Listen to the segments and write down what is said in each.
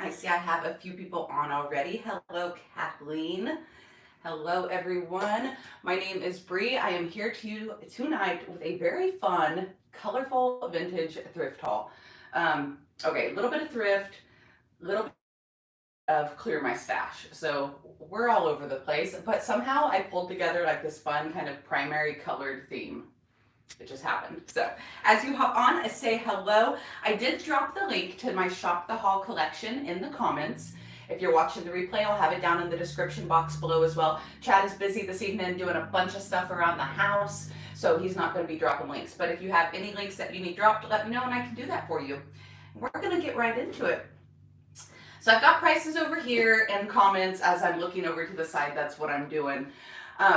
I see I have a few people on already. Hello, Kathleen. Hello, everyone. My name is Bri. I am here tonight with a very fun, colorful vintage thrift haul. Okay, a little bit of thrift, a little bit of clear my stash. So we're all over the place, but somehow I pulled together like this fun kind of primary colored theme. It just happened. So as you hop on, I say hello. I did drop the link to my Shop the Haul collection in the comments. If you're watching the replay, I'll have it down in the description box below as well. Chad is busy this evening doing a bunch of stuff around the house, so he's not going to be dropping links. But if you have any links that you need dropped, let me know and I can do that for you. We're going to get right into it. So I've got prices over here and comments as I'm looking over to the side. That's what I'm doing.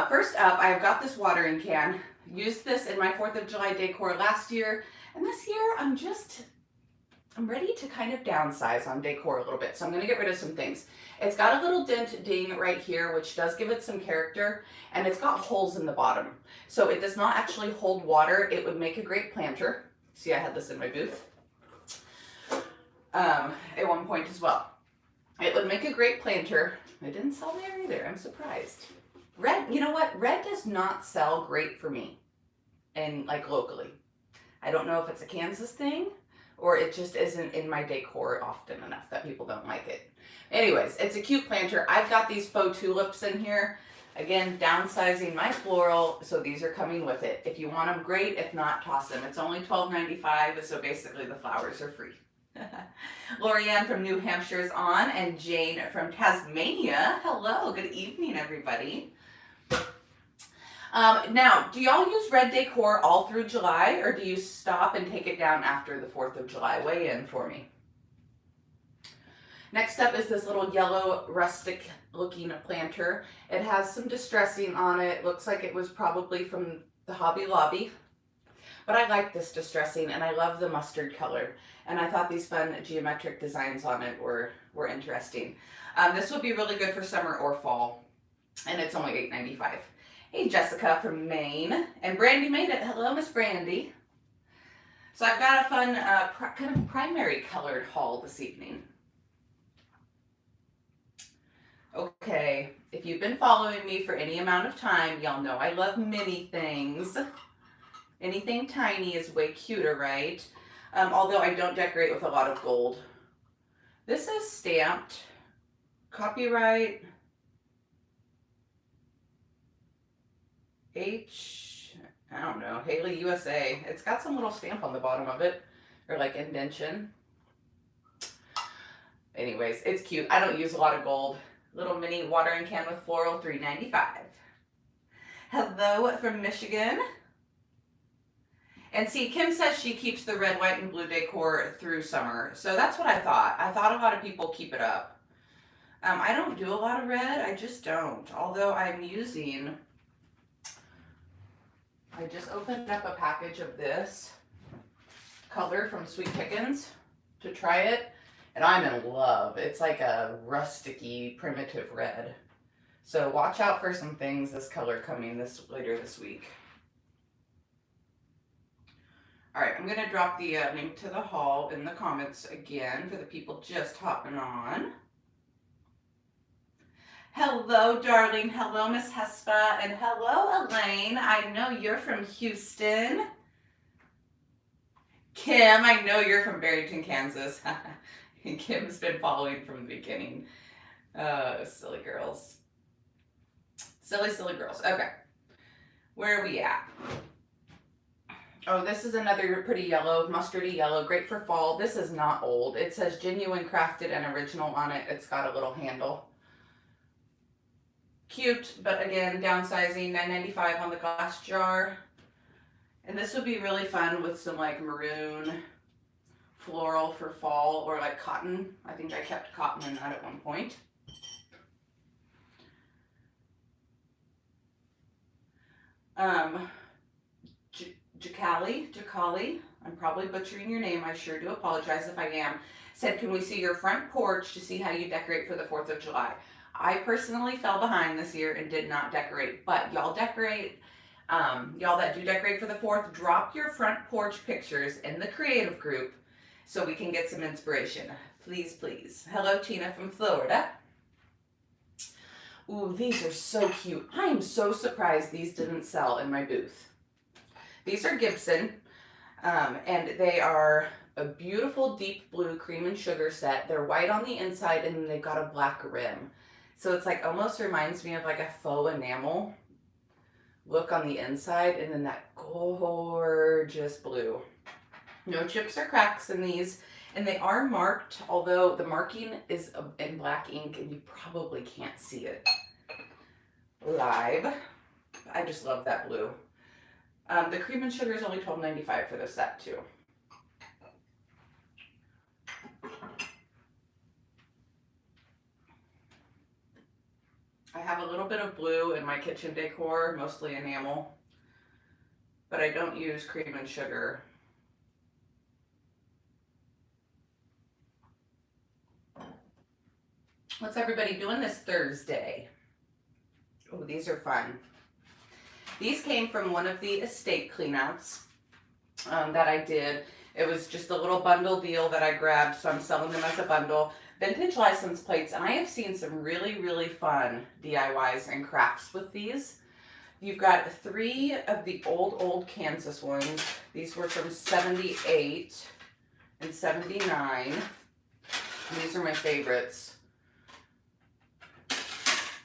First up, I've got this watering can. Used this in my 4th of July decor last year, and this year I'm ready to kind of downsize on decor a little bit, so I'm going to get rid of some things. It's got a little dent ding right here, which does give it some character, and it's got holes in the bottom, so it does not actually hold water. It would make a great planter. See, I had this in my booth at one point as well. It would make a great planter. It didn't sell there either. I'm surprised. Red, you know what? Red does not sell great for me, and like locally. I don't know if it's a Kansas thing or it just isn't in my decor often enough that people don't like it. Anyways, it's a cute planter. I've got these faux tulips in here. Again, downsizing my floral, so these are coming with it. If you want them, great. If not, toss them. It's only $12.95, so basically the flowers are free. Lorianne from New Hampshire is on, and Jane from Tasmania. Hello, good evening, everybody. Now, do y'all use red decor all through July, or do you stop and take it down after the 4th of July? Weigh in for me. Next up is this little yellow rustic looking planter. It has some distressing on it. Looks like it was probably from the Hobby Lobby. But I like this distressing, and I love the mustard color. And I thought these fun geometric designs on it were interesting. This would be really good for summer or fall, and it's only $8.95. Hey, Jessica from Maine. And Brandy made it. Hello, Miss Brandy. So I've got a fun kind of primary colored haul this evening. Okay, if you've been following me for any amount of time, y'all know I love mini things. Anything tiny is way cuter, right? Although I don't decorate with a lot of gold. This is stamped. Copyright I don't know, Haley USA. It's got some little stamp on the bottom of it, or like indention. Anyways, it's cute. I don't use a lot of gold. Little mini watering can with floral, $3.95. Hello from Michigan. And see, Kim says she keeps the red, white, and blue decor through summer. So that's what I thought. I thought a lot of people keep it up. I don't do a lot of red. I just don't. Although I'm using... I just opened up a package of this color from Sweet Pickens to try it, and I'm in love. It's like a rustic-y, primitive red. So watch out for some things this color coming later this week. All right, I'm going to drop the link to the haul in the comments again for the people just hopping on. Hello, darling. Hello, Miss Hespa. And hello, Elaine. I know you're from Houston. Kim, I know you're from Barrington, Kansas. Kim's been following from the beginning. Silly girls. Silly, silly girls. Okay. Where are we at? Oh, this is another pretty yellow, mustardy yellow, great for fall. This is not old. It says genuine, crafted, and original on it. It's got a little handle. Cute, but again, downsizing, $9.95 on the glass jar. And this would be really fun with some like maroon floral for fall, or like cotton. I think I kept cotton in that at one point. Jacali, I'm probably butchering your name. I sure do apologize if I am. Said, can we see your front porch to see how you decorate for the 4th of July? I personally fell behind this year and did not decorate, but y'all decorate. Y'all that do decorate for the 4th, drop your front porch pictures in the creative group so we can get some inspiration. please, please. Hello, Tina from Florida. Ooh, these are so cute. I am so surprised these didn't sell in my booth. These are Gibson, and they are a beautiful deep blue cream and sugar set. They're white on the inside, and then they've got a black rim. So it's like almost reminds me of like a faux enamel look on the inside, and then that gorgeous blue. No chips or cracks in these, and they are marked, although the marking is in black ink and you probably can't see it live. I just love that blue. The cream and sugar is only $12.95 for this set too. I have a little bit of blue in my kitchen decor, mostly enamel, but I don't use cream and sugar. What's everybody doing this Thursday? Oh, these are fun. These came from one of the estate cleanouts that I did. It was just a little bundle deal that I grabbed, so I'm selling them as a bundle. Vintage license plates, and I have seen some really, really fun DIYs and crafts with these. You've got 3 of the old Kansas ones. These were from 78 and 79. These are my favorites.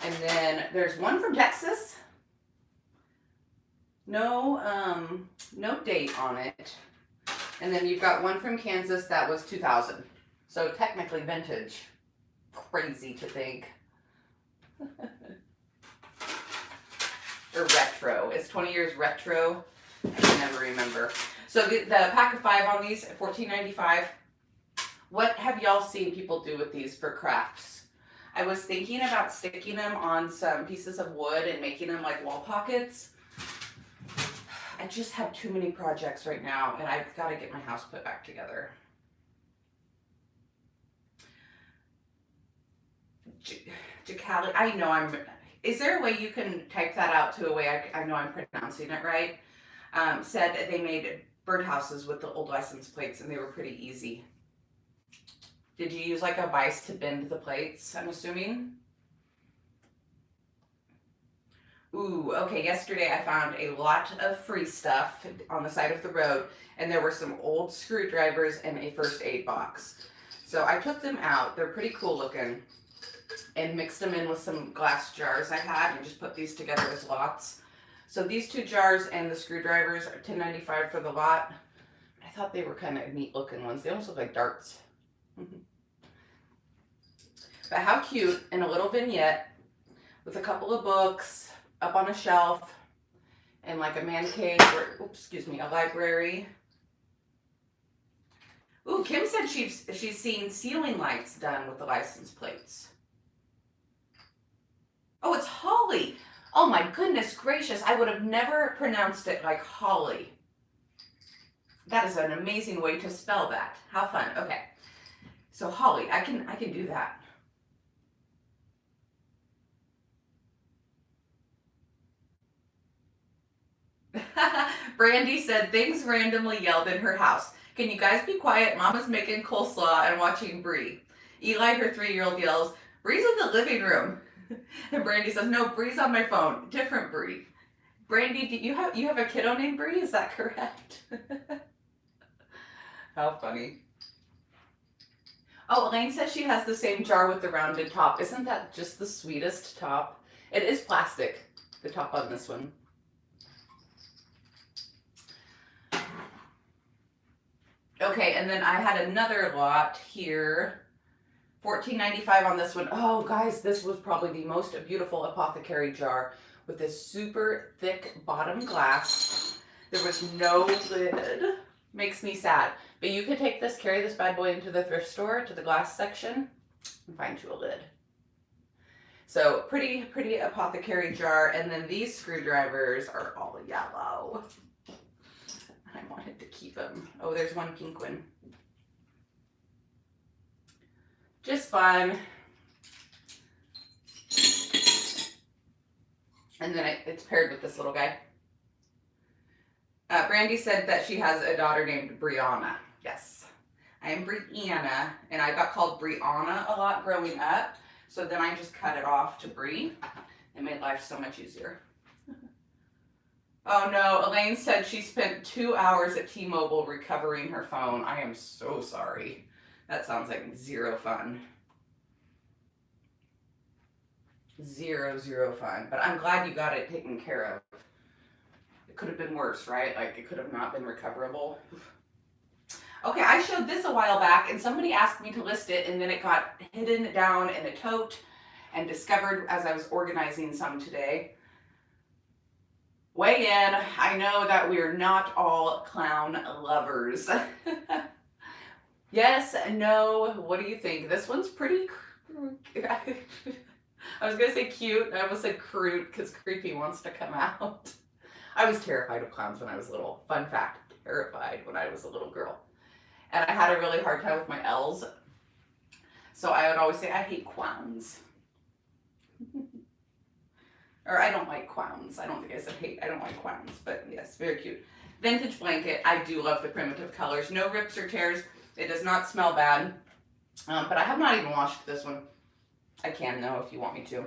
And then there's one from Texas. No date on it. And then you've got one from Kansas that was 2000. So technically vintage. Crazy to think. Or retro. Is 20 years retro? I can never remember. So the pack of 5 on these, $14.95. What have y'all seen people do with these for crafts? I was thinking about sticking them on some pieces of wood and making them like wall pockets. I just have too many projects right now, and I've got to get my house put back together. Jacali, I know I'm... Is there a way you can type that out to a way I know I'm pronouncing it right? Said they made birdhouses with the old license plates, and they were pretty easy. Did you use like a vise to bend the plates, I'm assuming? Ooh, okay, yesterday I found a lot of free stuff on the side of the road, and there were some old screwdrivers and a first aid box. So I took them out, they're pretty cool looking, and mixed them in with some glass jars I had and just put these together as lots. So these 2 jars and the screwdrivers are $10.95 for the lot. I thought they were kind of neat looking ones. They almost look like darts. But how cute, in a little vignette with a couple of books up on a shelf and like a man cave or, oops, excuse me, a library. Ooh, Kim said she's seen ceiling lights done with the license plates. Oh, it's holly. Oh my goodness gracious, I would have never pronounced it like holly. That is an amazing way to spell that. How fun. Okay. So holly, I can do that. Brandy said things randomly yelled in her house. Can you guys be quiet? Mama's making coleslaw and watching Bri. Eli, her 3-year-old, yells, Bri's in the living room. And Brandy says, no, Bri's on my phone. Different Bri. Brandy, do you have a kiddo named Bri? Is that correct? How funny. Oh, Elaine says she has the same jar with the rounded top. Isn't that just the sweetest top? It is plastic, the top on this one. Okay, and then I had another lot here. $14.95 on this one. Oh, guys, this was probably the most beautiful apothecary jar with this super thick bottom glass. There was no lid. Makes me sad. But you could take this, carry this bad boy into the thrift store, to the glass section, and find you a lid. So pretty apothecary jar. And then these screwdrivers are all yellow. I wanted to keep them. Oh, there's one pink one. Just fun. And then it's paired with this little guy. Brandy said that she has a daughter named Briana. Yes. I am Briana, and I got called Briana a lot growing up. So then I just cut it off to Bri. It made life so much easier. Oh no, Elaine said she spent 2 hours at T-Mobile recovering her phone. I am so sorry. That sounds like zero fun. Zero fun. But I'm glad you got it taken care of. It could have been worse, right? Like it could have not been recoverable. Okay, I showed this a while back and somebody asked me to list it, and then it got hidden down in a tote and discovered as I was organizing some today. Weigh in. I know that we're not all clown lovers. Yes, no, what do you think? This one's pretty, I was gonna say cute, I almost said crude because creepy wants to come out. I was terrified of clowns when I was little. Fun fact, terrified when I was a little girl. And I had a really hard time with my L's. So I would always say, I hate clowns. Or I don't like clowns. I don't think I said hate. I don't like clowns. But yes, very cute. Vintage blanket. I do love the primitive colors. No rips or tears. It does not smell bad. But I have not even washed this one. I can though if you want me to.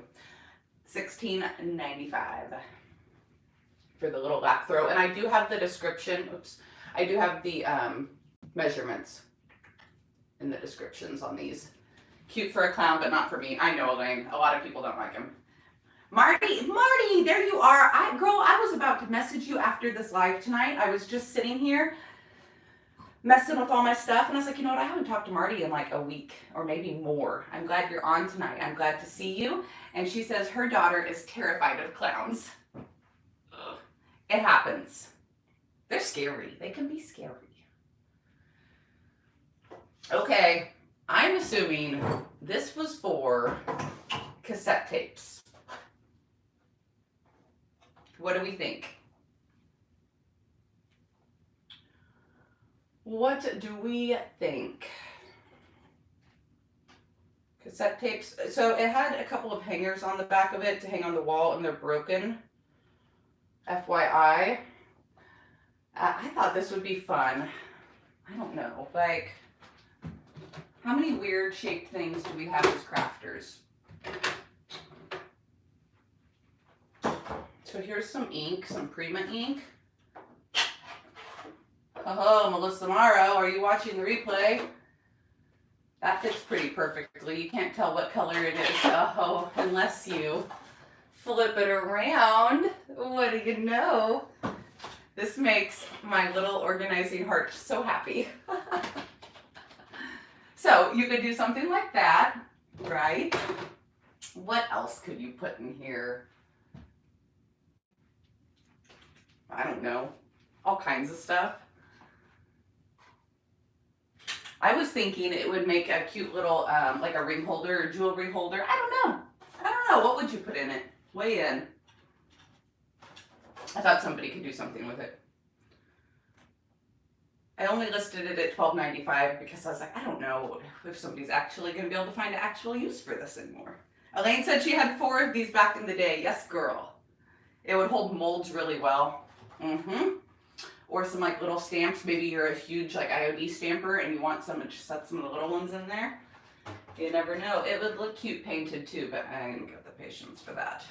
$16.95 for the little lap throw. And I do have the description. Oops. I do have the measurements in the descriptions on these. Cute for a clown, but not for me. I know, Elaine. A lot of people don't like him. Marty, there you are. Girl, I was about to message you after this live tonight. I was just sitting here messing with all my stuff, and I was like, you know what? I haven't talked to Marty in like a week or maybe more. I'm glad you're on tonight. I'm glad to see you. And she says her daughter is terrified of clowns. Ugh. It happens. They're scary. They can be scary. Okay, I'm assuming this was for cassette tapes. What do we think? What do we think? Cassette tapes. So it had a couple of hangers on the back of it to hang on the wall, and they're broken. FYI. I thought this would be fun. I don't know, like, how many weird shaped things do we have as crafters? So here's some ink, some Prima ink. Oh, Melissa Morrow, are you watching the replay? That fits pretty perfectly. You can't tell what color it is, oh, unless you flip it around. What do you know? This makes my little organizing heart so happy. So you could do something like that, right? What else could you put in here? I don't know. All kinds of stuff. I was thinking it would make a cute little, like a ring holder or jewelry holder. I don't know. What would you put in it? Weigh in. I thought somebody could do something with it. I only listed it at $12.95 because I was like, I don't know if somebody's actually going to be able to find an actual use for this anymore. Elaine said she had 4 of these back in the day. Yes, girl. It would hold molds really well. Or some like little stamps. Maybe you're a huge like IOD stamper and you want some to just set some of the little ones in there. You never know. It would look cute painted too, but I didn't get the patience for that.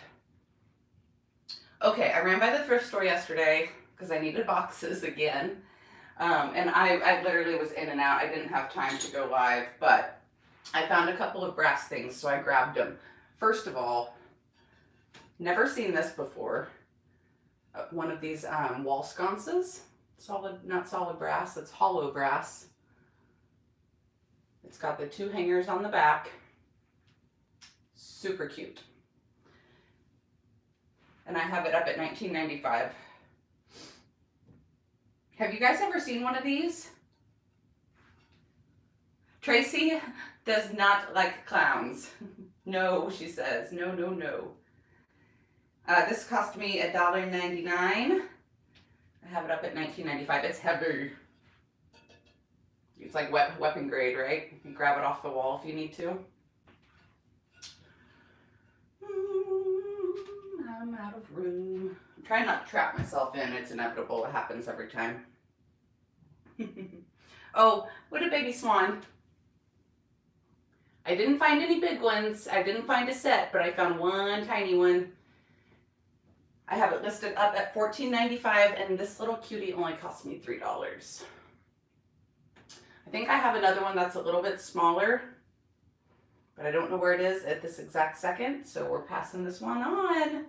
Okay, I ran by the thrift store yesterday because I needed boxes again. And I literally was in and out. I didn't have time to go live, but I found a couple of brass things, so I grabbed them. First of all, never seen this before. One of these wall sconces. Not solid brass, it's hollow brass. It's got the 2 hangers on the back. Super cute. And I have it up at $19.95. Have you guys ever seen one of these? Tracy does not like clowns. No, she says. No, no, no. This cost me $1.99. I have it up at $19.95. It's heavy. It's like weapon grade, right? You can grab it off the wall if you need to. I'm out of room. I'm trying not to trap myself in. It's inevitable. It happens every time. Oh, what a baby swan. I didn't find any big ones. I didn't find a set, but I found one tiny one. I have it listed up at $14.95, and this little cutie only cost me $3. I think I have another one that's a little bit smaller, but I don't know where it is at this exact second, so we're passing this one on.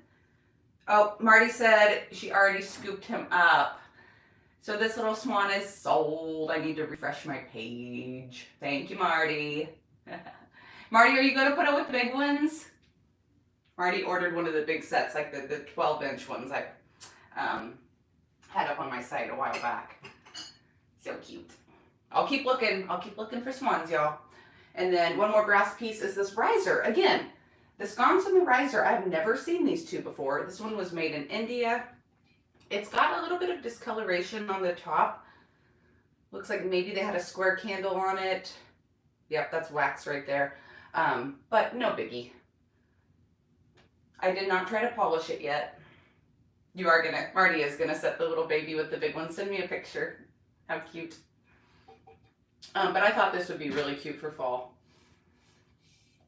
Oh, Marty said she already scooped him up. So this little swan is sold. I need to refresh my page. Thank you, Marty. Marty, are you going to put it with the big ones? Marty ordered one of the big sets, like the 12-inch ones I had up on my site a while back. So cute. I'll keep looking. I'll keep looking for swans, y'all. And then one more brass piece is this riser. Again, the sconce and the riser, I've never seen these two before. This one was made in India. It's got a little bit of discoloration on the top. Looks like maybe they had a square candle on it. Yep, that's wax right there. But no biggie. I did not try to polish it yet. Marty is gonna set the little baby with the big one. Send me a picture. How cute. But I thought this would be really cute for fall.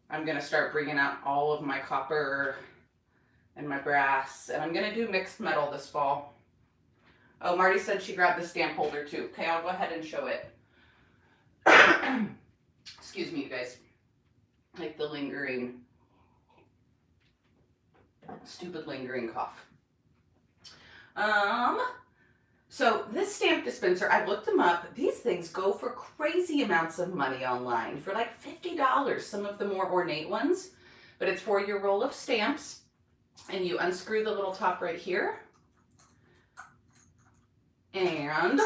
I'm gonna start bringing out all of my copper and my brass, and I'm gonna do mixed metal this fall. Oh, Marty said she grabbed the stamp holder too. Okay, I'll go ahead and show it. Excuse me, you guys. Like the lingering, stupid lingering cough. So this stamp dispenser, I looked them up. These things go for crazy amounts of money online, for like $50, some of the more ornate ones. But it's for your roll of stamps, and you unscrew the little top right here. And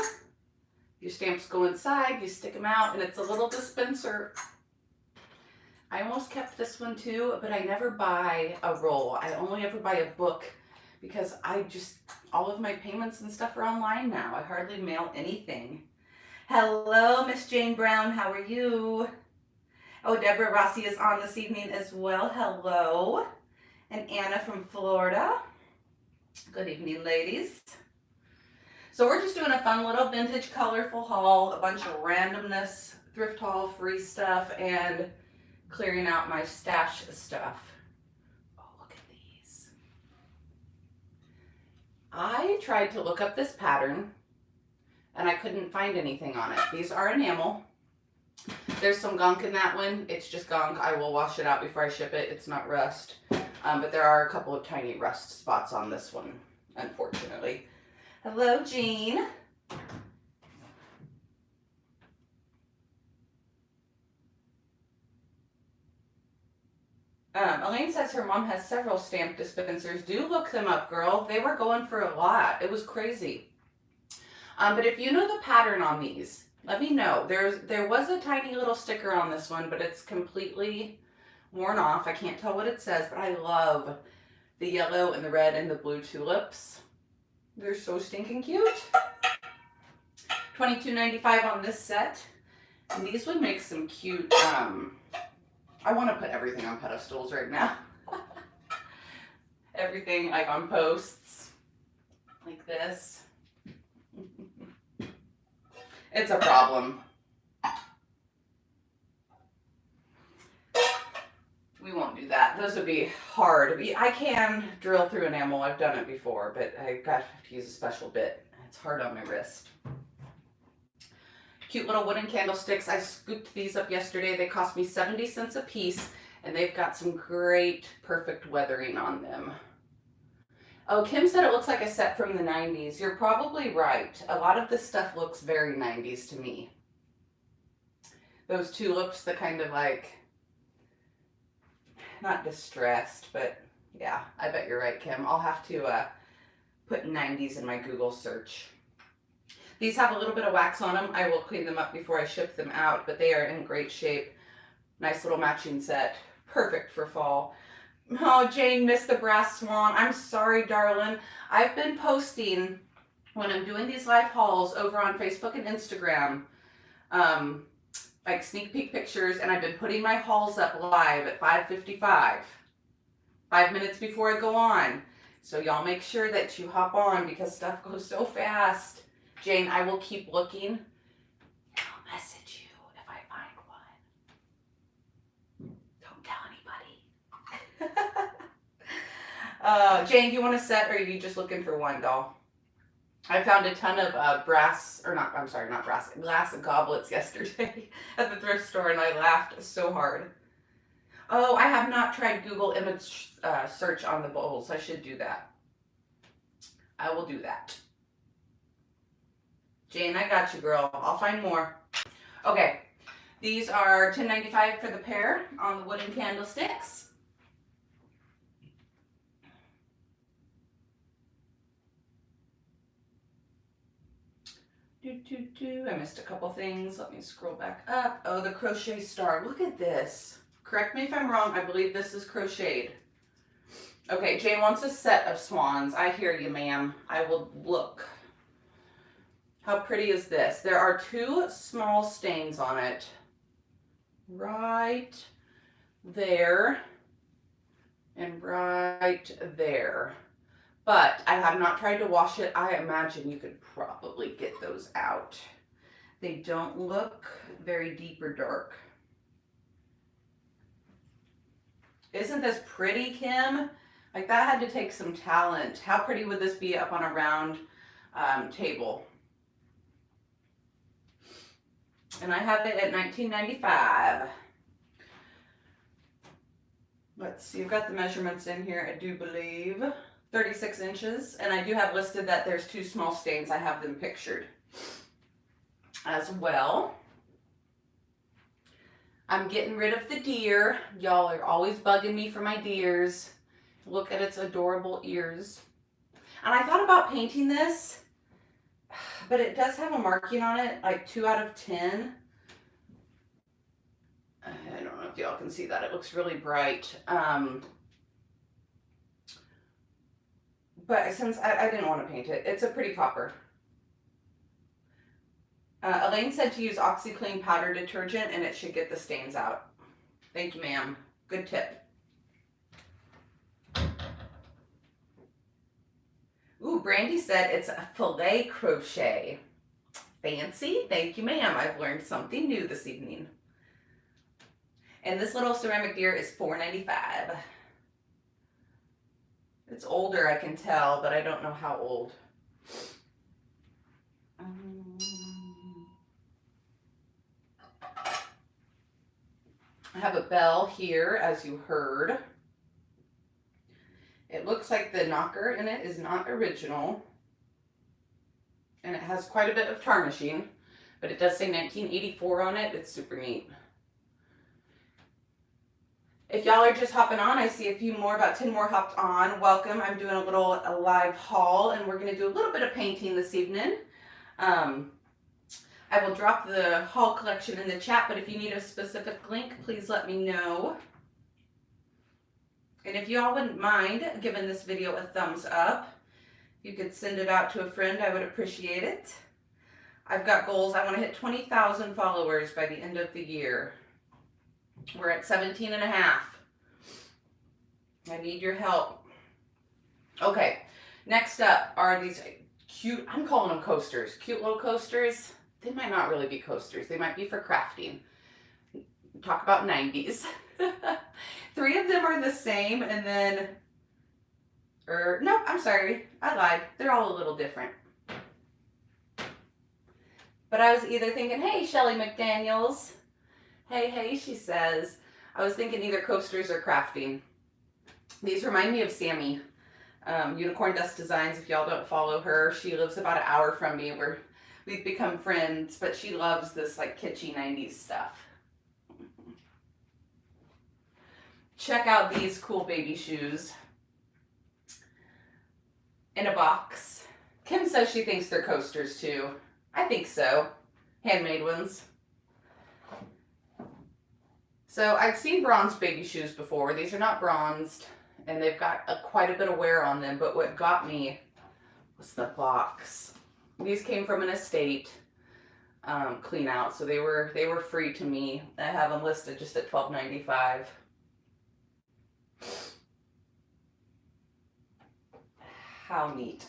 your stamps go inside, you stick them out, and it's a little dispenser. I almost kept this one too, but I never buy a roll. I only ever buy a book because all of my payments and stuff are online now. I hardly mail anything. Hello, Miss Jane Brown, how are you? Oh, Deborah Rossi is on this evening as well. Hello. And Anna from Florida. Good evening, ladies. So we're just doing a fun little vintage colorful haul, a bunch of randomness, thrift haul, free stuff, and clearing out my stash stuff. Oh, look at these. I tried to look up this pattern and I couldn't find anything on it. These are enamel. There's some gunk in that one. It's just gunk. I will wash it out before I ship it. It's not rust. But there are a couple of tiny rust spots on this one, unfortunately. Hello, Jean. Elaine says her mom has several stamp dispensers. Do look them up, girl. They were going for a lot. It was crazy. But if you know the pattern on these, let me know. There was a tiny little sticker on this one, but it's completely worn off. I can't tell what it says, but I love the yellow and the red and the blue tulips. They're so stinking cute. $22.95 on this set. And these would make some cute, I want to put everything on pedestals right now. Everything like on posts, like this. It's a problem. We won't do that. Those would be hard. I can drill through enamel. I've done it before, but I got to use a special bit. It's hard on my wrist. Cute little wooden candlesticks. I scooped these up yesterday. They cost me 70 cents a piece, and they've got some great, perfect weathering on them. Oh, Kim said it looks like a set from the 90s. You're probably right. A lot of this stuff looks very 90s to me. Those tulips, the kind of like, not distressed, but yeah, I bet you're right, Kim. I'll have to put 90s in my Google search. These have a little bit of wax on them. I will clean them up before I ship them out, but they are in great shape. Nice little matching set. Perfect for fall. Oh, Jane missed the brass swan. I'm sorry, darling. I've been posting when I'm doing these live hauls over on Facebook and Instagram, like sneak peek pictures, and I've been putting my hauls up live at 5:55, 5 minutes before I go on. So y'all make sure that you hop on because stuff goes so fast. Jane, I will keep looking. Jane, do you want a set or are you just looking for one, doll? I found a ton of glass goblets yesterday at the thrift store and I laughed so hard. Oh, I have not tried Google image search on the bowls. I should do that. I will do that. Jane, I got you, girl. I'll find more. Okay, these are $10.95 for the pair on the wooden candlesticks. I missed a couple things. Let me scroll back up. Oh, the Crochet Star. Look at this. Correct me if I'm wrong. I believe this is crocheted. Okay, Jane wants a set of swans. I hear you, ma'am. I will look. How pretty is this? There are 2 small stains on it. Right there and right there. But I have not tried to wash it. I imagine you could probably get those out. They don't look very deep or dark. Isn't this pretty, Kim? Like, that had to take some talent. How pretty would this be up on a round table? And I have it at $19.95. Let's see, you've got the measurements in here, I do believe. 36 inches, and I do have listed that there's 2 small stains. I have them pictured as well. I'm getting rid of the deer. Y'all are always bugging me for my deers. Look at its adorable ears. And I thought about painting this, but it does have a marking on it, like 2 out of 10. I don't know if y'all can see that. It looks really bright. But since I didn't want to paint it, it's a pretty copper. Elaine said to use OxyClean powder detergent and it should get the stains out. Thank you, ma'am. Good tip. Ooh, Brandy said it's a filet crochet. Fancy. Thank you, ma'am. I've learned something new this evening. And this little ceramic deer is $4.95. It's older, I can tell, but I don't know how old. I have a bell here, as you heard. It looks like the knocker in it is not original. And it has quite a bit of tarnishing, but it does say 1984 on it. It's super neat. If y'all are just hopping on, I see a few more, about 10 more hopped on. Welcome. I'm doing a live haul, and we're going to do a little bit of painting this evening. I will drop the haul collection in the chat, but if you need a specific link, please let me know. And if y'all wouldn't mind giving this video a thumbs up, you could send it out to a friend. I would appreciate it. I've got goals. I want to hit 20,000 followers by the end of the year. We're at 17 and a half. I need your help. Okay, next up are these cute, I'm calling them coasters, cute little coasters. They might not really be coasters. They might be for crafting. Talk about 90s. 3 of them are the same, and then, no, I'm sorry, I lied. They're all a little different. But I was either thinking, hey, Shelly McDaniels. Hey, she says. I was thinking either coasters or crafting. These remind me of Sammy, Unicorn Dust Designs. If y'all don't follow her, she lives about an hour from me. We've become friends, but she loves this like kitschy 90s stuff. Check out these cool baby shoes in a box. Kim says she thinks they're coasters too. I think so. Handmade ones. So I've seen bronzed baby shoes before. These are not bronzed, and they've got quite a bit of wear on them, but what got me was the box. These came from an estate clean out, so they were free to me. I have them listed just at $12.95. How neat.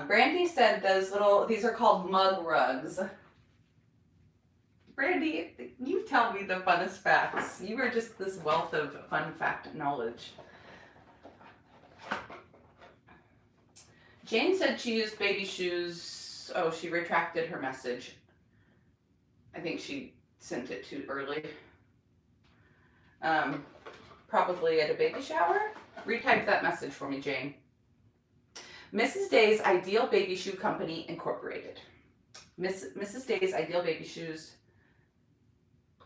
Brandy said these are called mug rugs. Brandy, you tell me the funnest facts. You are just this wealth of fun fact knowledge. Jane said she used baby shoes. Oh, she retracted her message. I think she sent it too early. Probably at a baby shower. Retype that message for me, Jane. Mrs. Day's Ideal Baby Shoe Company Incorporated. Mrs. Day's Ideal Baby Shoes.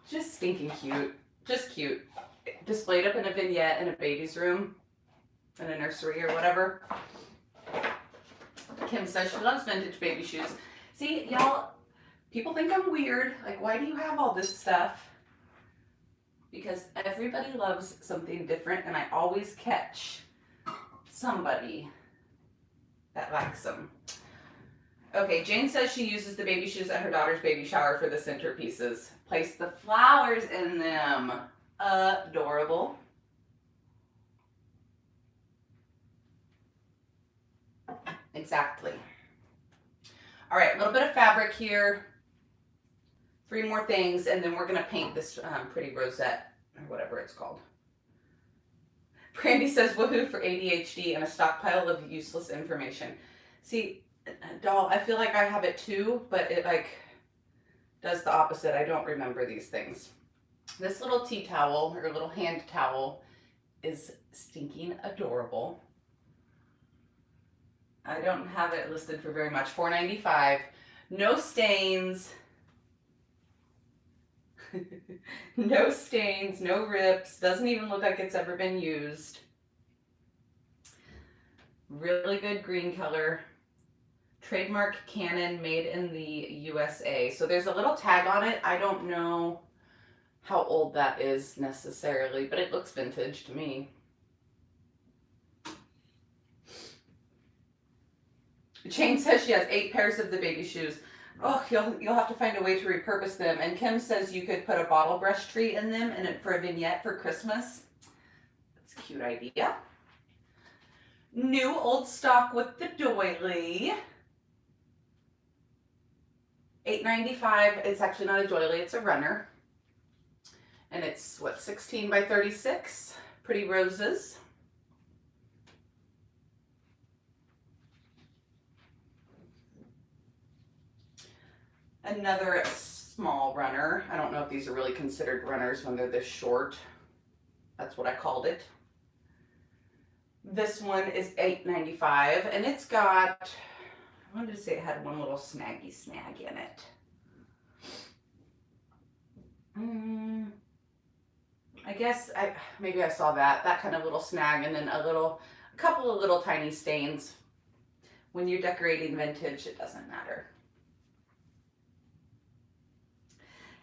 Just stinking cute. Just cute. Displayed up in a vignette in a baby's room, in a nursery or whatever. Kim says she loves vintage baby shoes. See, y'all, people think I'm weird. Like, why do you have all this stuff? Because everybody loves something different, and I always catch somebody that likes them. Okay, Jane says she uses the baby shoes at her daughter's baby shower for the centerpieces. Place the flowers in them. Adorable. Exactly. All right, a little bit of fabric here. 3 more things, and then we're going to paint this pretty rosette, or whatever it's called. Brandy says, woohoo for ADHD and a stockpile of useless information. See, doll, I feel like I have it too, but it like does the opposite. I don't remember these things. This little tea towel, or little hand towel, is stinking adorable. I don't have it listed for very much. $4.95. No stains. No stains, no rips. Doesn't even look like it's ever been used. Really good green color. Trademark Canon, made in the USA. So there's a little tag on it. I don't know how old that is necessarily, but it looks vintage to me. Jane says she has 8 pairs of the baby shoes. Oh, you'll have to find a way to repurpose them. And Kim says you could put a bottle brush tree in them and for a vignette for Christmas. That's a cute idea. New old stock with the doily. $8.95. It's actually not a doily, it's a runner. And it's, what, 16 by 36? Pretty roses. Another small runner. I don't know if these are really considered runners when they're this short. That's what I called it. This one is $8.95, and it's got, I wanted to say it had one little snag in it. I guess maybe I saw that kind of little snag, and then a couple of little tiny stains. When you're decorating vintage, it doesn't matter.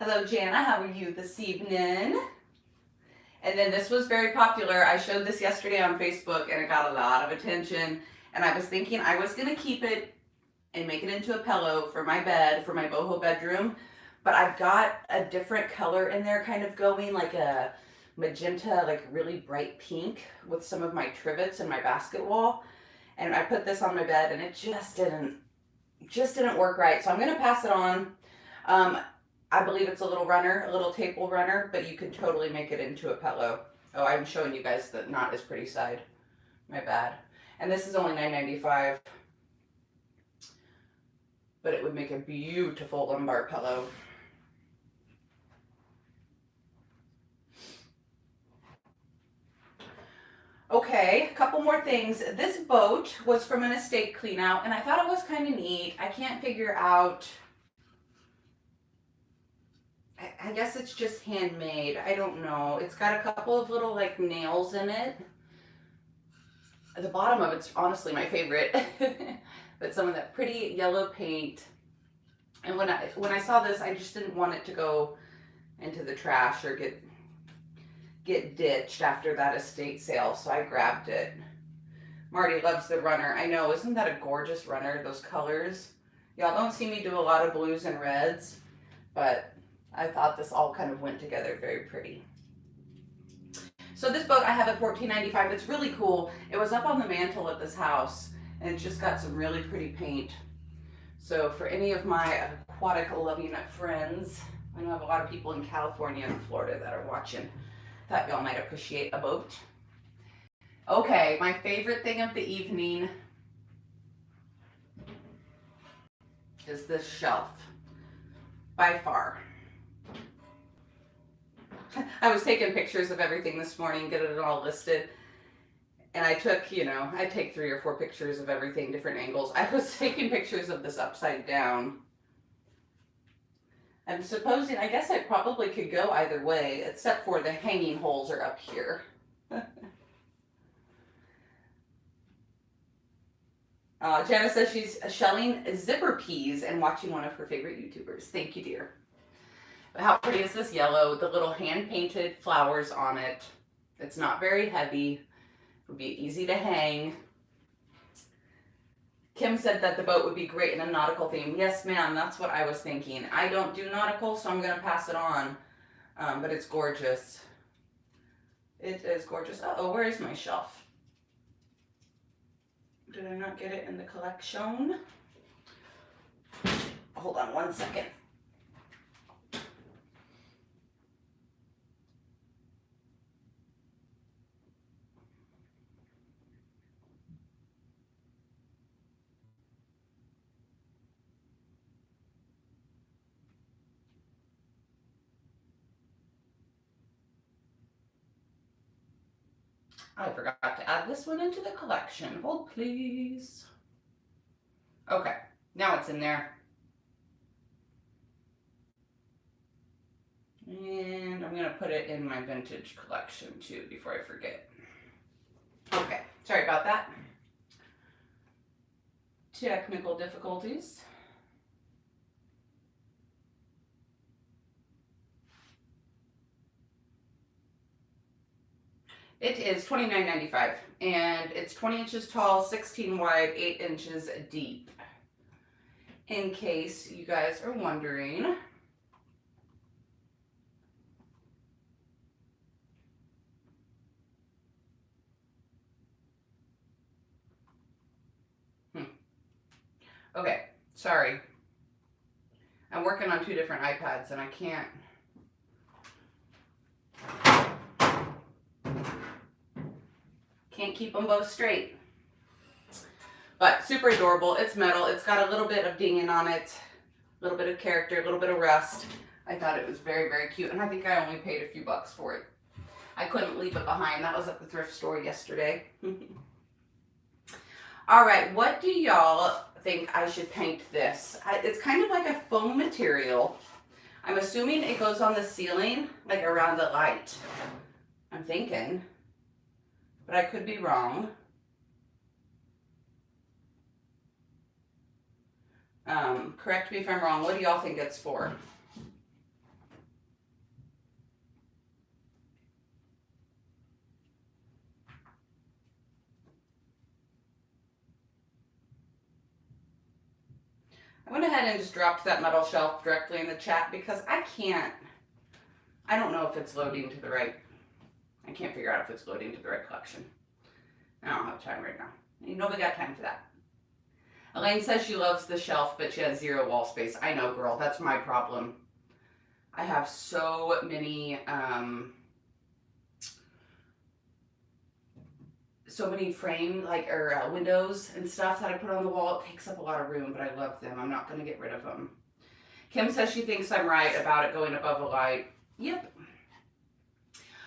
Hello, Jana. How are you this evening? And then this was very popular. I showed this yesterday on Facebook, and it got a lot of attention. And I was thinking I was going to keep it and make it into a pillow for my bed, for my boho bedroom. But I've got a different color in there, kind of going like a magenta, like really bright pink with some of my trivets and my basket wall. And I put this on my bed, and it just didn't work right. So I'm going to pass it on. I believe it's a little runner, a little table runner, but you can totally make it into a pillow. Oh, I'm showing you guys the not as pretty side. My bad. And this is only $9.95. But it would make a beautiful lumbar pillow. Okay, a couple more things. This boat was from an estate clean out, and I thought it was kind of neat. I can't figure out, I guess it's just handmade. I don't know. It's got a couple of little like nails in it. The bottom of it's honestly my favorite. But some of that pretty yellow paint. And when I saw this, I just didn't want it to go into the trash or get ditched after that estate sale, so I grabbed it. Marty loves the runner. I know, isn't that a gorgeous runner, those colors? Y'all don't see me do a lot of blues and reds, but I thought this all kind of went together very pretty. So this boat I have at $14.95. It's really cool. It was up on the mantle at this house, and it's just got some really pretty paint. So for any of my aquatic loving friends, I know I have a lot of people in California and Florida that are watching. Thought y'all might appreciate a boat. Okay, my favorite thing of the evening. is this shelf, by far. I was taking pictures of everything this morning, getting it all listed. And I took, you know, I take 3 or 4 pictures of everything, different angles. I was taking pictures of this upside down. I'm supposing, I guess I probably could go either way, except for the hanging holes are up here. Jana says she's shelling zipper peas and watching one of her favorite YouTubers. Thank you, dear. But how pretty is this yellow? The little hand-painted flowers on it. It's not very heavy. It would be easy to hang. Kim said that the boat would be great in a nautical theme. Yes, ma'am, that's what I was thinking. I don't do nautical, so I'm going to pass it on. But it's gorgeous. It is gorgeous. Uh-oh, where is my shelf? Did I not get it in the collection? Hold on one second. I forgot to add this one into the collection. Hold, please. Okay, now it's in there. And I'm gonna put it in my vintage collection too before I forget. Okay, sorry about that. Technical difficulties. It is $29.95 and it's 20 inches tall, 16 wide, 8 inches deep. In case you guys are wondering. Okay, sorry. I'm working on 2 different iPads and I can't. Can't keep them both straight. But super adorable. It's metal. It's got a little bit of dinging on it, a little bit of character, a little bit of rust. I thought it was very, very cute, and I think I only paid a few bucks for it. I couldn't leave it behind. That was at the thrift store yesterday. All right, what do y'all think I should paint this? It's kind of like a foam material. I'm assuming it goes on the ceiling, like around the light. I'm thinking. But I could be wrong. Correct me if I'm wrong. What do y'all think it's for? I went ahead and just dropped that metal shelf directly in the chat because I don't know if it's loading to the right. I can't figure out if it's loading to the right collection. I don't have time right now. You know we got time for that. Elaine says she loves the shelf, but she has 0 wall space. I know, girl. That's my problem. I have so many, frame, windows and stuff that I put on the wall. It takes up a lot of room, but I love them. I'm not going to get rid of them. Kim says she thinks I'm right about it going above a light. Yep.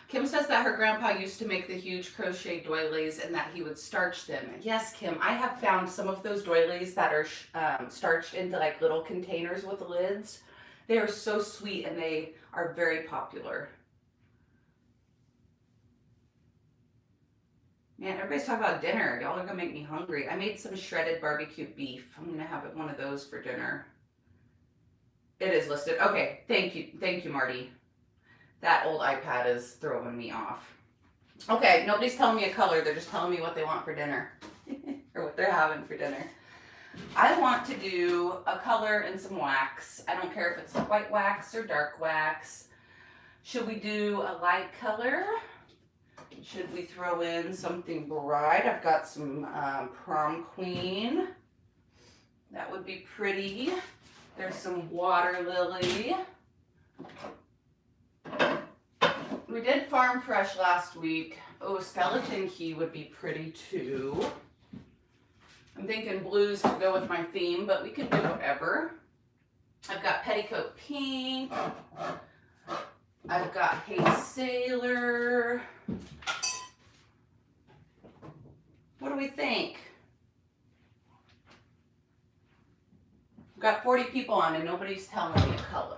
Kim says that her grandpa used to make the huge crochet doilies and that he would starch them. Yes, Kim, I have found some of those doilies that are starched into like little containers with lids. They are so sweet and they are very popular. Man, everybody's talking about dinner. Y'all are gonna make me hungry. I made some shredded barbecue beef. I'm gonna have one of those for dinner. It is listed. Okay, thank you, Marty. That old iPad is throwing me off. Okay, nobody's telling me a color. They're just telling me what they want for dinner. Or what they're having for dinner. I want to do a color and some wax. I don't care if it's white wax or dark wax. Should we do a light color? Should we throw in something bright? I've got some prom queen. That would be pretty. There's some water lily. We did Farm Fresh last week. Oh, skeleton key would be pretty too. I'm thinking blues to go with my theme, but we can do whatever. I've got Petticoat Pink. I've got Hey Sailor. What do we think? I've got 40 people on and nobody's telling me a color.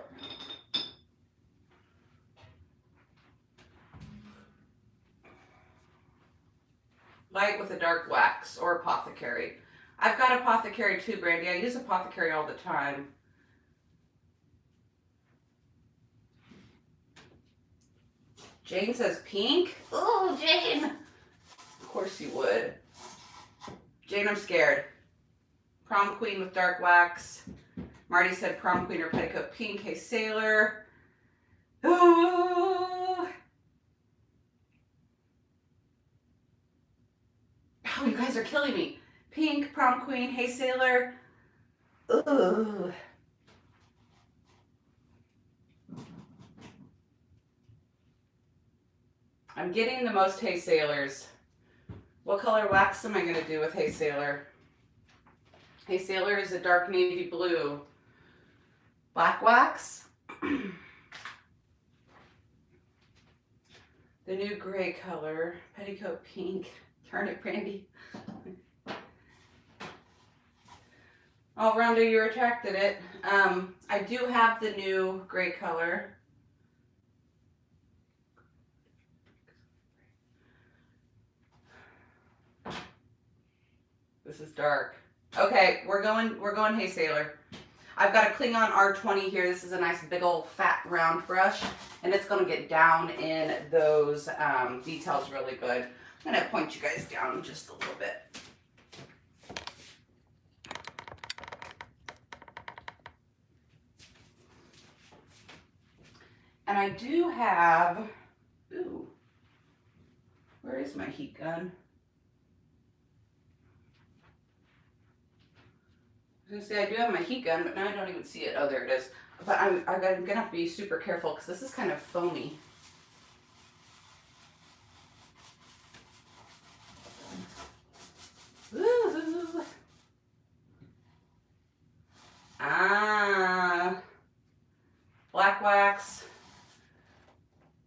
Light with a dark wax or Apothecary. I've got Apothecary too, Brandy. I use Apothecary all the time. Jane says pink. Oh, Jane. Of course you would. Jane, I'm scared. Prom Queen with dark wax. Marty said Prom Queen or Petticoat Pink. Hey Sailor. Oh, you guys are killing me. Pink, Prom Queen, Hey Sailor. Ooh. I'm getting the most Hey Sailors. What color wax am I going to do with Hey Sailor? Hey Sailor is a dark navy blue. Black wax. The new gray color. Petticoat Pink. Darn it, Brandy. Oh, Rhonda, you retracted it. I do have the new gray color. This is dark. Okay, we're going Hey Sailor. I've got a Klingon R20 here. This is a nice big old fat round brush, and it's gonna get down in those details really good. I'm gonna point you guys down just a little bit. And I do have, ooh, where is my heat gun? I was gonna say I do have my heat gun, but now I don't even see it. Oh, there it is. But I'm gonna have to be super careful because this is kind of foamy. Ooh. Ah, black wax.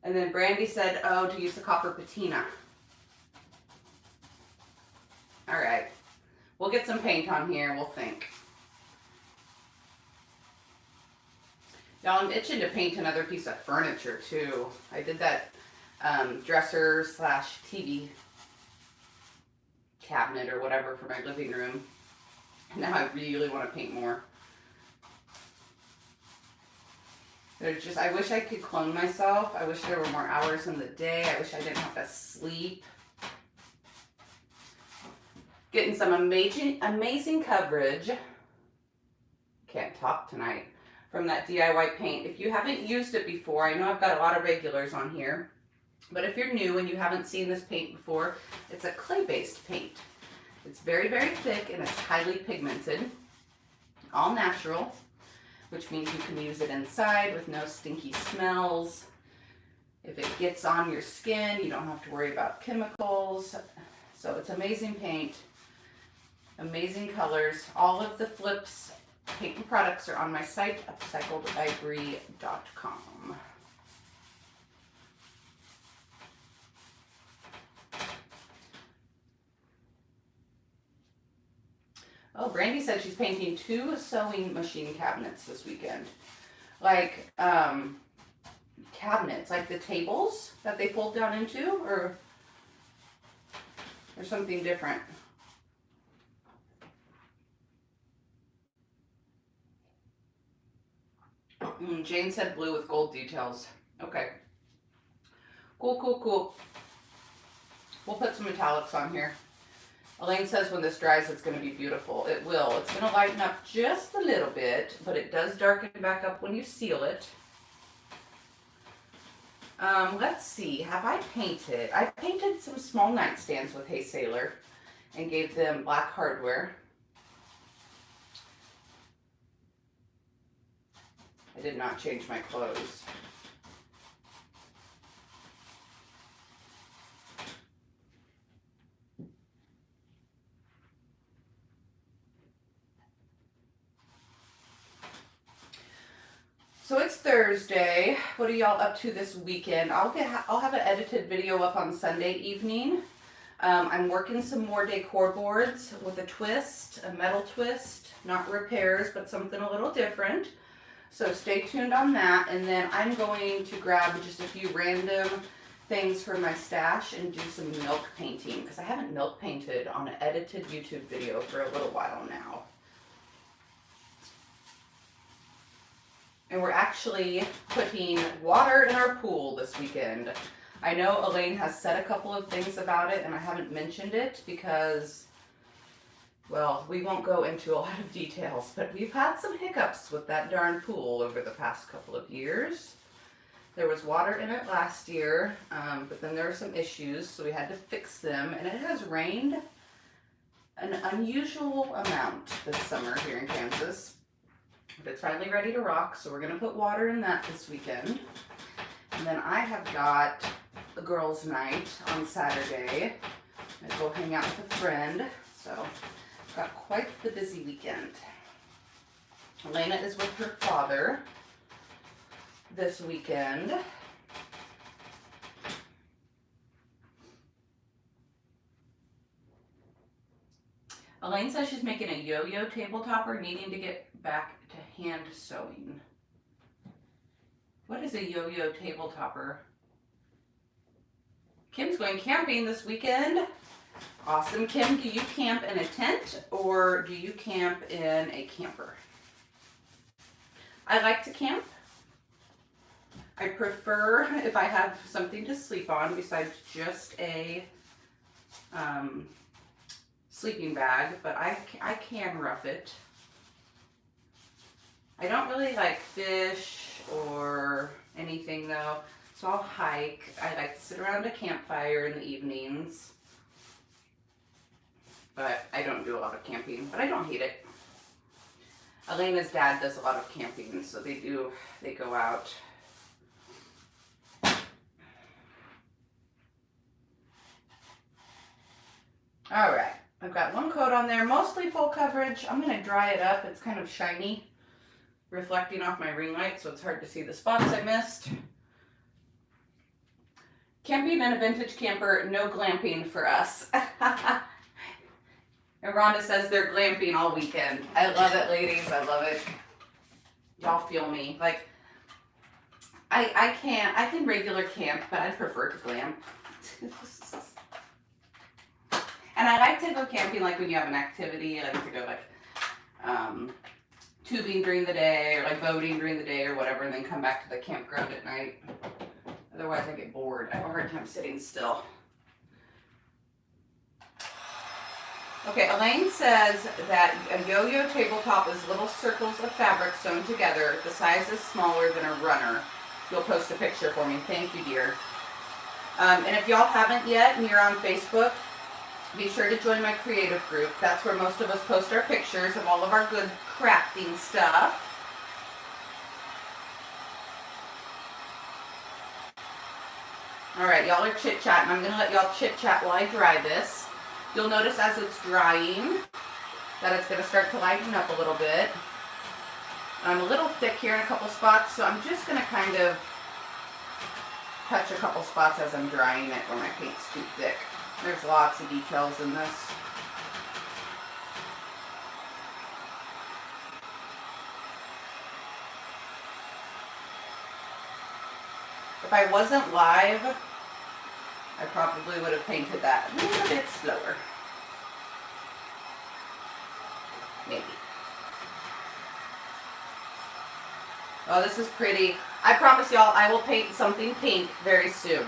And then Brandy said, oh, to use the copper patina. All right, we'll get some paint on here, we'll think. Y'all, I'm itching to paint another piece of furniture too. I did that dresser slash TV cabinet or whatever for my living room. And now I really want to paint more. There's just, I wish I could clone myself. I wish there were more hours in the day. I wish I didn't have to sleep. Getting some amazing coverage. Can't talk tonight. From that DIY paint. If you haven't used it before, I know I've got a lot of regulars on here, but if you're new and you haven't seen this paint before, it's a clay-based paint. It's very, very thick and it's highly pigmented. All natural, which means you can use it inside with no stinky smells. If it gets on your skin, you don't have to worry about chemicals. So it's amazing paint, amazing colors. All of the flips paint and products are on my site, upcycledbybri.com. Oh, Brandy said she's painting 2 sewing machine cabinets this weekend. Like, cabinets, like the tables that they fold down into, or something different. Jane said blue with gold details. Okay. Cool, cool, cool. We'll put some metallics on here. Elaine says when this dries, it's going to be beautiful. It will. It's going to lighten up just a little bit, but it does darken back up when you seal it. Let's see. Have I painted? I painted some small nightstands with Hey Sailor and gave them black hardware. I did not change my clothes. Thursday. What are y'all up to this weekend? I'll have an edited video up on Sunday evening. I'm working some more decor boards with a twist, a metal twist, not repairs, but something a little different. So stay tuned on that. And then I'm going to grab just a few random things for my stash and do some milk painting, because I haven't milk painted on an edited YouTube video for a little while now. And we're actually putting water in our pool this weekend. I know Elaine has said a couple of things about it and I haven't mentioned it because, well, we won't go into a lot of details, but we've had some hiccups with that darn pool over the past couple of years. There was water in it last year, but then there were some issues, so we had to fix them, and it has rained an unusual amount this summer here in Kansas. But it's finally ready to rock, so we're going to put water in that this weekend. And then I have got a girls' night on Saturday. I go hang out with a friend, so I've got quite the busy weekend. Elena is with her father this weekend. Elaine says she's making a yo-yo tabletopper, needing to get back to hand sewing. What is a yo-yo tabletopper? Kim's going camping this weekend. Awesome. Kim, do you camp in a tent or do you camp in a camper? I like to camp. I prefer if I have something to sleep on besides just a sleeping bag, but I can rough it. I don't really like fish or anything though, so I'll hike. I like to sit around a campfire in the evenings, but I don't do a lot of camping, but I don't hate it. Elena's dad does a lot of camping, so they go out. All right, I've got one coat on there, mostly full coverage. I'm gonna dry it up. It's kind of shiny, reflecting off my ring light, so it's hard to see the spots I missed. Camping in a vintage camper, no glamping for us. And Rhonda says they're glamping all weekend. I love it, ladies, I love it. Y'all feel me. Like, I can regular camp, but I prefer to glamp. And I like to go camping like when you have an activity. I like to go like tubing during the day or like boating during the day or whatever, and then come back to the campground at night. Otherwise I get bored. I have a hard time sitting still. Okay, Elaine says that a yo-yo tabletop is little circles of fabric sewn together. The size is smaller than a runner. You'll post a picture for me. Thank you, dear. And if y'all haven't yet and you're on Facebook, be sure to join my creative group. That's where most of us post our pictures of all of our good crafting stuff. All right, y'all are chit-chatting. I'm going to let y'all chit-chat while I dry this. You'll notice as it's drying that it's going to start to lighten up a little bit. I'm a little thick here in a couple spots, so I'm just going to kind of touch a couple spots as I'm drying it where my paint's too thick. There's lots of details in this. If I wasn't live, I probably would have painted that a little bit slower. Maybe. Oh, this is pretty. I promise y'all I will paint something pink very soon.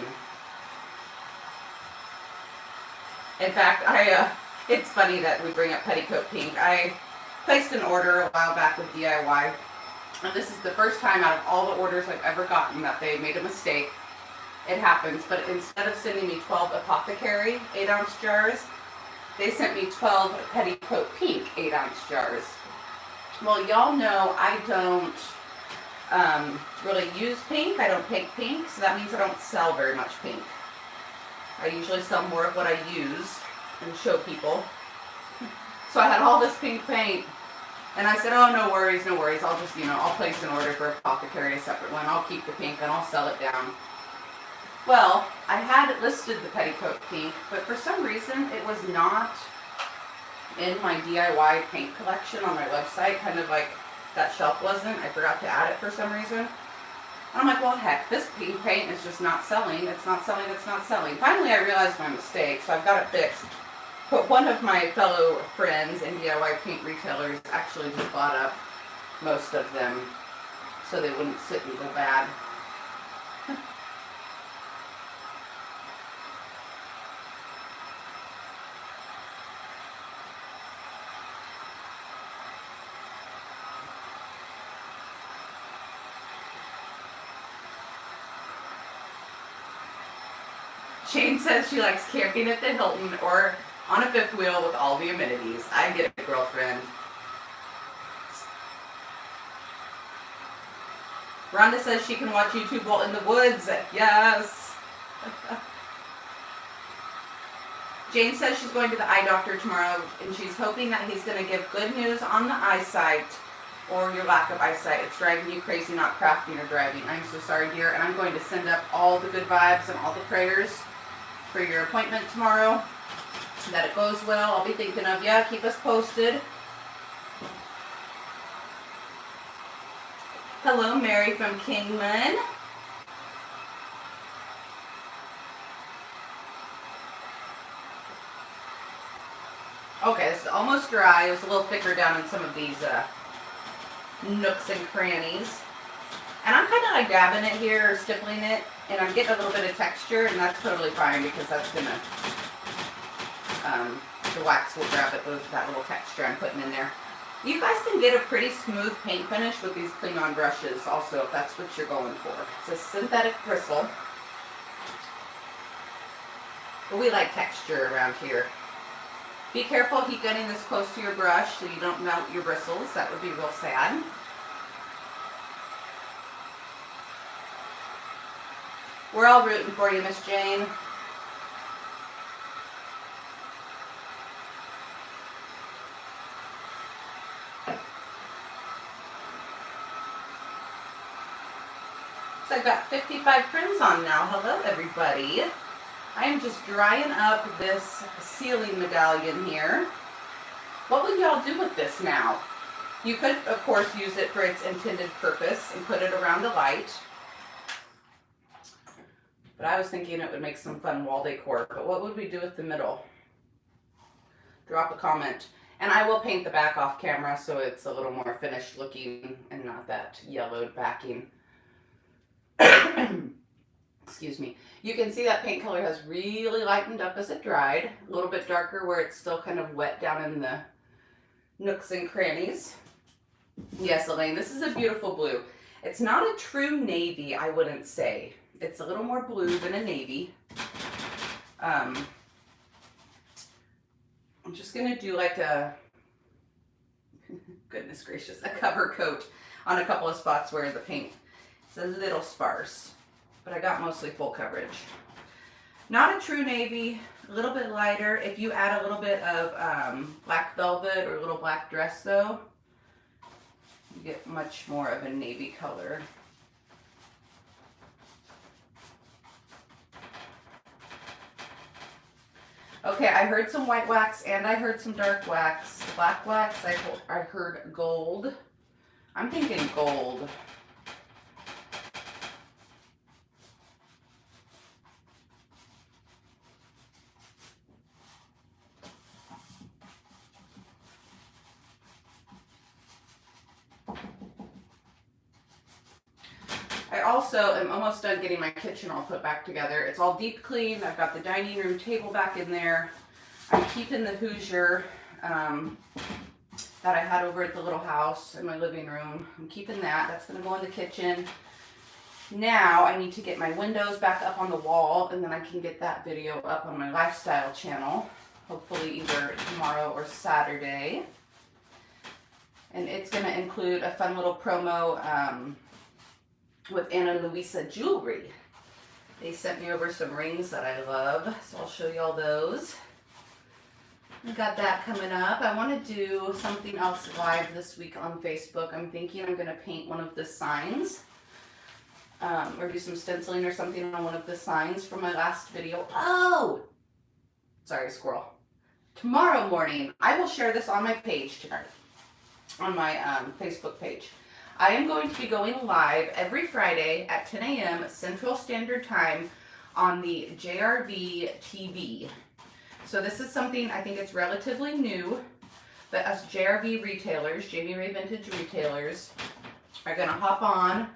In fact, it's funny that we bring up petticoat pink. I placed an order a while back with DIY. And this is the first time out of all the orders I've ever gotten that they made a mistake. It happens, but instead of sending me 12 Apothecary 8-ounce jars, they sent me 12 Petticoat Pink 8-ounce jars. Well, y'all know I don't really use pink. I don't paint pink, so that means I don't sell very much pink. I usually sell more of what I use and show people. So I had all this pink paint, And I said, oh, no worries, no worries. I'll just, I'll place an order for Apothecary, a separate one. I'll keep the pink and I'll sell it down. Well, I had listed the petticoat pink, but for some reason it was not in my DIY paint collection on my website, kind of like that shelf wasn't. I forgot to add it for some reason. And I'm like, well, heck, this pink paint is just not selling. It's not selling, it's not selling. Finally, I realized my mistake, so I've got it fixed. But one of my fellow friends in DIY paint retailers actually just bought up most of them so they wouldn't sit and go bad. Shane says she likes camping at the Hilton or on a fifth wheel with all the amenities. I get it, girlfriend. Rhonda says she can watch YouTube while in the woods. Yes. Jane says she's going to the eye doctor tomorrow, and she's hoping that he's going to give good news on the eyesight or your lack of eyesight. It's driving you crazy not crafting or driving. I'm so sorry, dear, and I'm going to send up all the good vibes and all the prayers for your appointment tomorrow, that it goes well. I'll be thinking of you. Keep us posted. Hello, Mary from Kingman. Okay, it's almost dry. It was a little thicker down in some of these nooks and crannies. And I'm kind of like dabbing it here or stippling it, and I'm getting a little bit of texture, and that's totally fine because that's gonna, the wax will grab it, that little texture I'm putting in there. You guys can get a pretty smooth paint finish with these cling-on brushes also, if that's what you're going for. It's a synthetic bristle. But we like texture around here. Be careful keep getting this close to your brush so you don't melt your bristles. That would be real sad. We're all rooting for you, Miss Jane. So I've got 55 friends on now. Hello, everybody. I am just drying up this ceiling medallion here. What would y'all do with this now? You could, of course, use it for its intended purpose and put it around a light. But I was thinking it would make some fun wall decor. But what would we do with the middle? Drop a comment. And I will paint the back off camera so it's a little more finished looking and not that yellowed backing. Excuse me. You can see that paint color has really lightened up as it dried. A little bit darker where it's still kind of wet down in the nooks and crannies. Yes, Elaine, this is a beautiful blue. It's not a true navy, I wouldn't say. It's a little more blue than a navy. I'm just going to do like a, goodness gracious, a cover coat on a couple of spots where the paint is a little sparse. But I got mostly full coverage. Not a true navy, a little bit lighter. If you add a little bit of black velvet or a little black dress though, you get much more of a navy color. Okay, I heard some white wax and I heard some dark wax. Black wax, I heard gold. I'm thinking gold. I also am almost done getting my kitchen all put back together. It's all deep cleaned. I've got the dining room table back in there. I'm keeping the Hoosier that I had over at the little house in my living room. I'm keeping that. That's going to go in the kitchen. Now I need to get my windows back up on the wall, and then I can get that video up on my lifestyle channel, hopefully either tomorrow or Saturday. And it's going to include a fun little promo with Ana Luisa Jewelry. They sent me over some rings that I love, so I'll show you all those. I got that coming up. I want to do something else live this week on Facebook. I'm thinking I'm going to paint one of the signs. Or do some stenciling or something on one of the signs from my last video. Oh! Sorry, squirrel. Tomorrow morning, I will share this on my page tonight. On my Facebook page. I am going to be going live every Friday at 10 a.m. Central Standard Time on the JRV TV. So this is something, I think it's relatively new, but us JRV retailers, Jamie Ray Vintage retailers, are going to hop on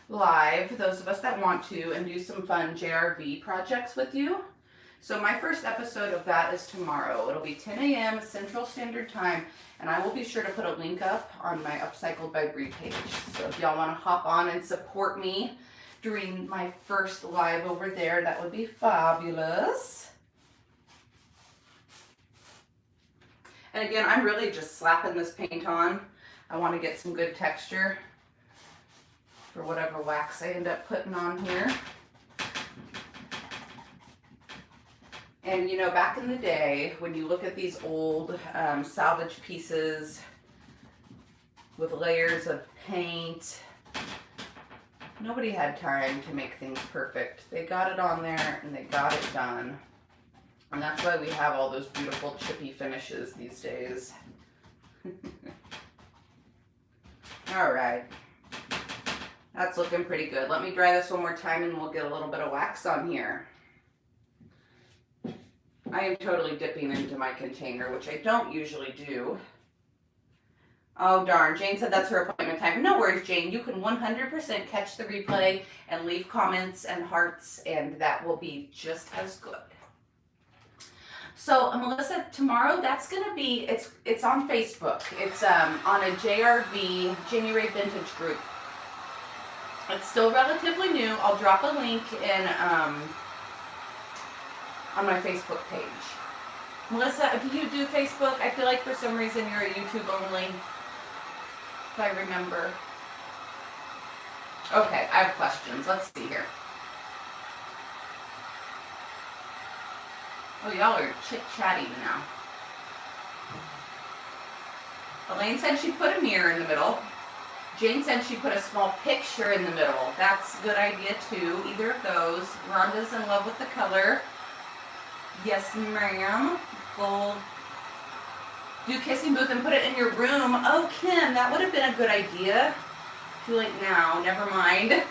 live, those of us that want to, and do some fun JRV projects with you. So my first episode of that is tomorrow. It'll be 10 a.m. Central Standard Time, and I will be sure to put a link up on my Upcycled by Bri page. So if y'all want to hop on and support me during my first live over there, that would be fabulous. And again, I'm really just slapping this paint on. I want to get some good texture for whatever wax I end up putting on here. And you know, back in the day, when you look at these old salvage pieces with layers of paint, nobody had time to make things perfect. They got it on there and they got it done. And that's why we have all those beautiful chippy finishes these days. All right. That's looking pretty good. Let me dry this one more time and we'll get a little bit of wax on here. I am totally dipping into my container, which I don't usually do. Oh darn, Jane said that's her appointment time. No worries, Jane. You can 100% catch the replay and leave comments and hearts, and that will be just as good. So Melissa, tomorrow that's gonna be, it's on Facebook. It's on a JRV, Jamie Ray Vintage group. It's still relatively new. I'll drop a link in on my Facebook page. Melissa, do you do Facebook? I feel like for some reason you're a YouTube only, if I remember. Okay, I have questions. Let's see here. Oh, y'all are chit-chatting now. Elaine said she put a mirror in the middle. Jane said she put a small picture in the middle. That's a good idea too, either of those. Rhonda's in love with the color. Yes, ma'am. Gold. Do kissing booth and put it in your room. Oh, Kim, that would have been a good idea. Too late now, never mind.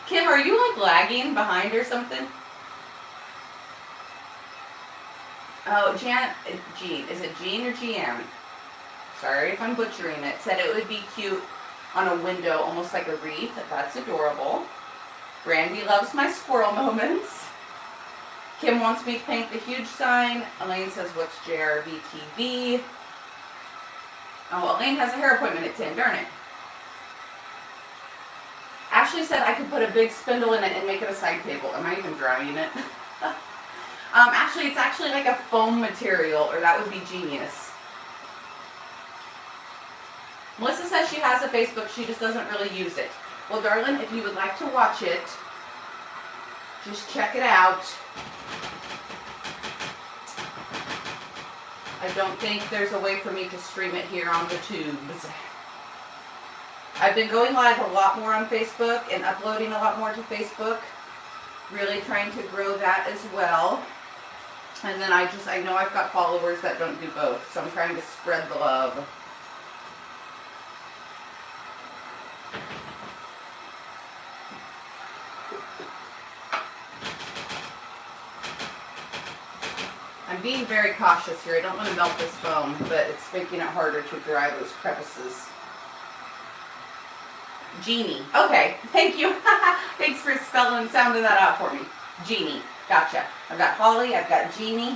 Kim, are you like lagging behind or something? Oh, Jean, is it Jean or GM? Sorry if I'm butchering it. Said it would be cute on a window, almost like a wreath. That's adorable. Brandy loves my squirrel moments. Kim wants me to paint the huge sign. Elaine says, what's JRV TV? Oh, Elaine has a hair appointment at 10, darn it. Ashley said I could put a big spindle in it and make it a side table. Am I even drawing it? Actually, it's actually like a foam material, or that would be genius. Melissa says she has a Facebook, she just doesn't really use it. Well, darling, if you would like to watch it, just check it out. I don't think there's a way for me to stream it here on the tubes. I've been going live a lot more on Facebook and uploading a lot more to Facebook. Really trying to grow that as well. And then I know I've got followers that don't do both, so I'm trying to spread the love. I'm being very cautious here. I don't want to melt this foam, but it's making it harder to dry those crevices. Jeannie. Okay, thank you. Thanks for sounding that out for me. Jeannie. Gotcha. I've got Holly. I've got Jeannie.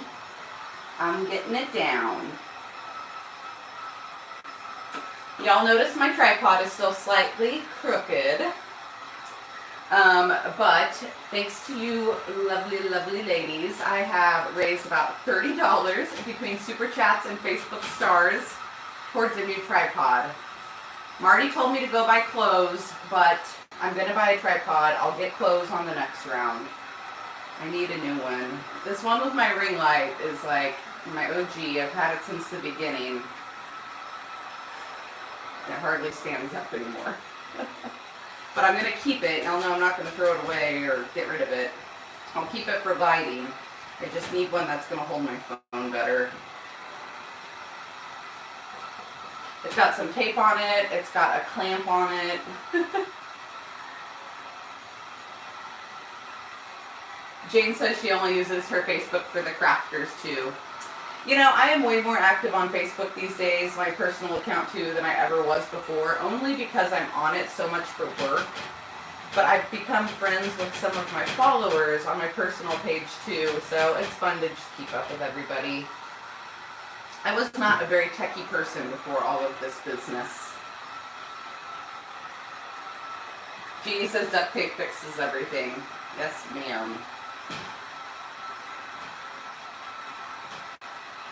I'm getting it down. Y'all notice my tripod is still slightly crooked. But thanks to you lovely, lovely ladies, I have raised about $30 between Super Chats and Facebook Stars towards a new tripod. Marty told me to go buy clothes, but I'm going to buy a tripod. I'll get clothes on the next round. I need a new one. This one with my ring light is like My OG, I've had it since the beginning. It hardly stands up anymore. But I'm going to keep it. Y'all know I'm not going to throw it away or get rid of it. I'll keep it for lighting. I just need one that's going to hold my phone better. It's got some tape on it. It's got a clamp on it. Jane says she only uses her Facebook for the crafters too. You know, I am way more active on Facebook these days, my personal account too, than I ever was before, only because I'm on it so much for work. But I've become friends with some of my followers on my personal page too, so it's fun to just keep up with everybody. I was not a very techie person before all of this business. Jeannie says duct tape fixes everything. Yes, ma'am.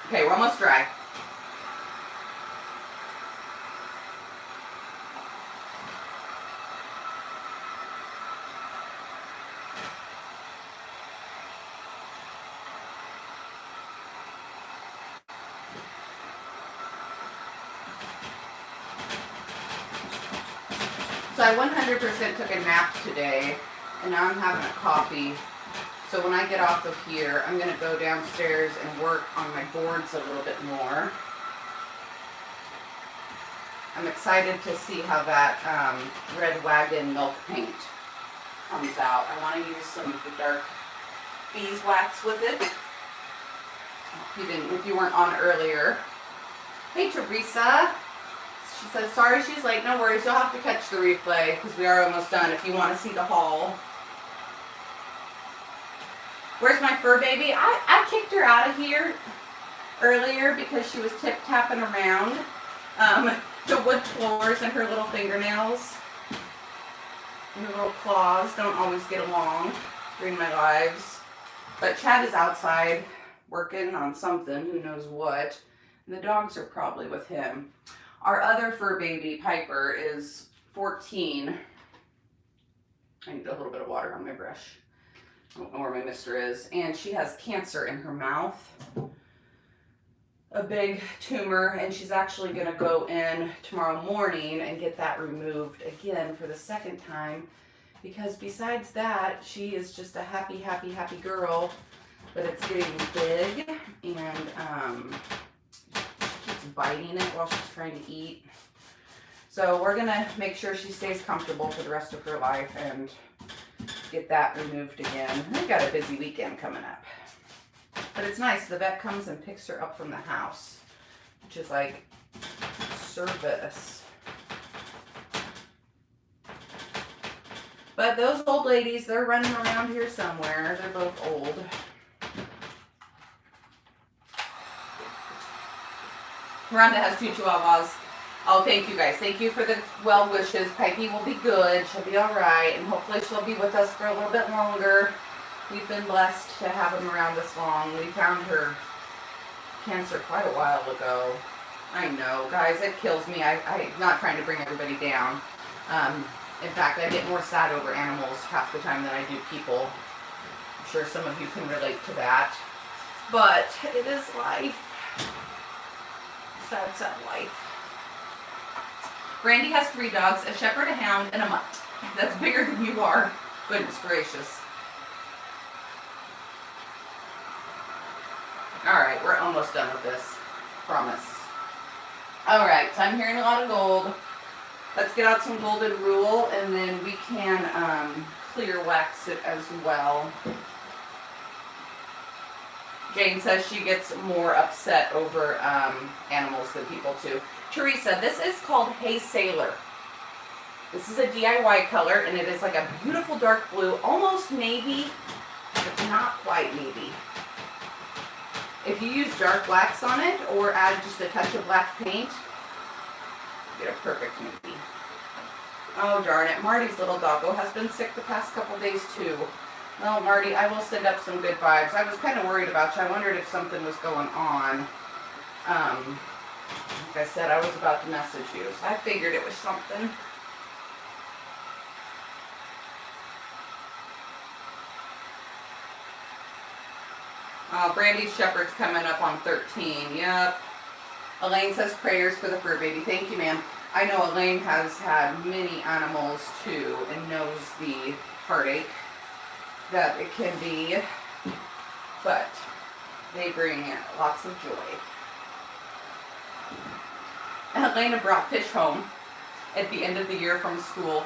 Okay, we're almost dry. So I 100% took a nap today, and now I'm having a coffee. So when I get off of here, I'm going to go downstairs and work on my boards a little bit more. I'm excited to see how that Red Wagon milk paint comes out. I want to use some of the dark beeswax with it. If you weren't on earlier. Hey Teresa. She says, sorry she's late. No worries. You'll have to catch the replay because we are almost done if you want to see the haul. Where's my fur baby? I kicked her out of here earlier because she was tip-tapping around the wood floors and her little fingernails. And her little claws don't always get along during my lives. But Chad is outside working on something, who knows what. And the dogs are probably with him. Our other fur baby, Piper, is 14. I need a little bit of water on my brush. I don't know where my mister is. And she has cancer in her mouth. A big tumor. And she's actually going to go in tomorrow morning and get that removed again for the second time. Because besides that, she is just a happy, happy, happy girl. But it's getting big. And she keeps biting it while she's trying to eat. So we're going to make sure she stays comfortable for the rest of her life and get that removed again. We've got a busy weekend coming up. But it's nice. The vet comes and picks her up from the house, which is like service. But those old ladies, they're running around here somewhere. They're both old. Miranda has 2 chihuahuas. Oh, thank you guys. Thank you for the well wishes. Peggy will be good. She'll be all right. And hopefully she'll be with us for a little bit longer. We've been blessed to have them around this long. We found her cancer quite a while ago. I know, guys, it kills me. I'm not trying to bring everybody down. In fact, I get more sad over animals half the time than I do people. I'm sure some of you can relate to that. But it is life. Sad, sad life. Brandy has 3 dogs, a shepherd, a hound, and a mutt. That's bigger than you are. Goodness gracious. Alright, we're almost done with this. Promise. Alright, so I'm hearing a lot of gold. Let's get out some golden rule, and then we can clear wax it as well. Jane says she gets more upset over animals than people too. Teresa, this is called Hey Sailor. This is a DIY color, and it is like a beautiful dark blue, almost navy, but not quite navy. If you use dark wax on it, or add just a touch of black paint, you get a perfect navy. Oh darn it, Marty's little doggo has been sick the past couple days too. Well, Marty, I will send up some good vibes. I was kind of worried about you. I wondered if something was going on. Like I said, I was about to message you, so I figured it was something. Brandy Shepherd's coming up on 13. Yep. Elaine says prayers for the fur baby. Thank you, ma'am. I know Elaine has had many animals too and knows the heartache that it can be, but they bring lots of joy. And Elena brought fish home at the end of the year from school,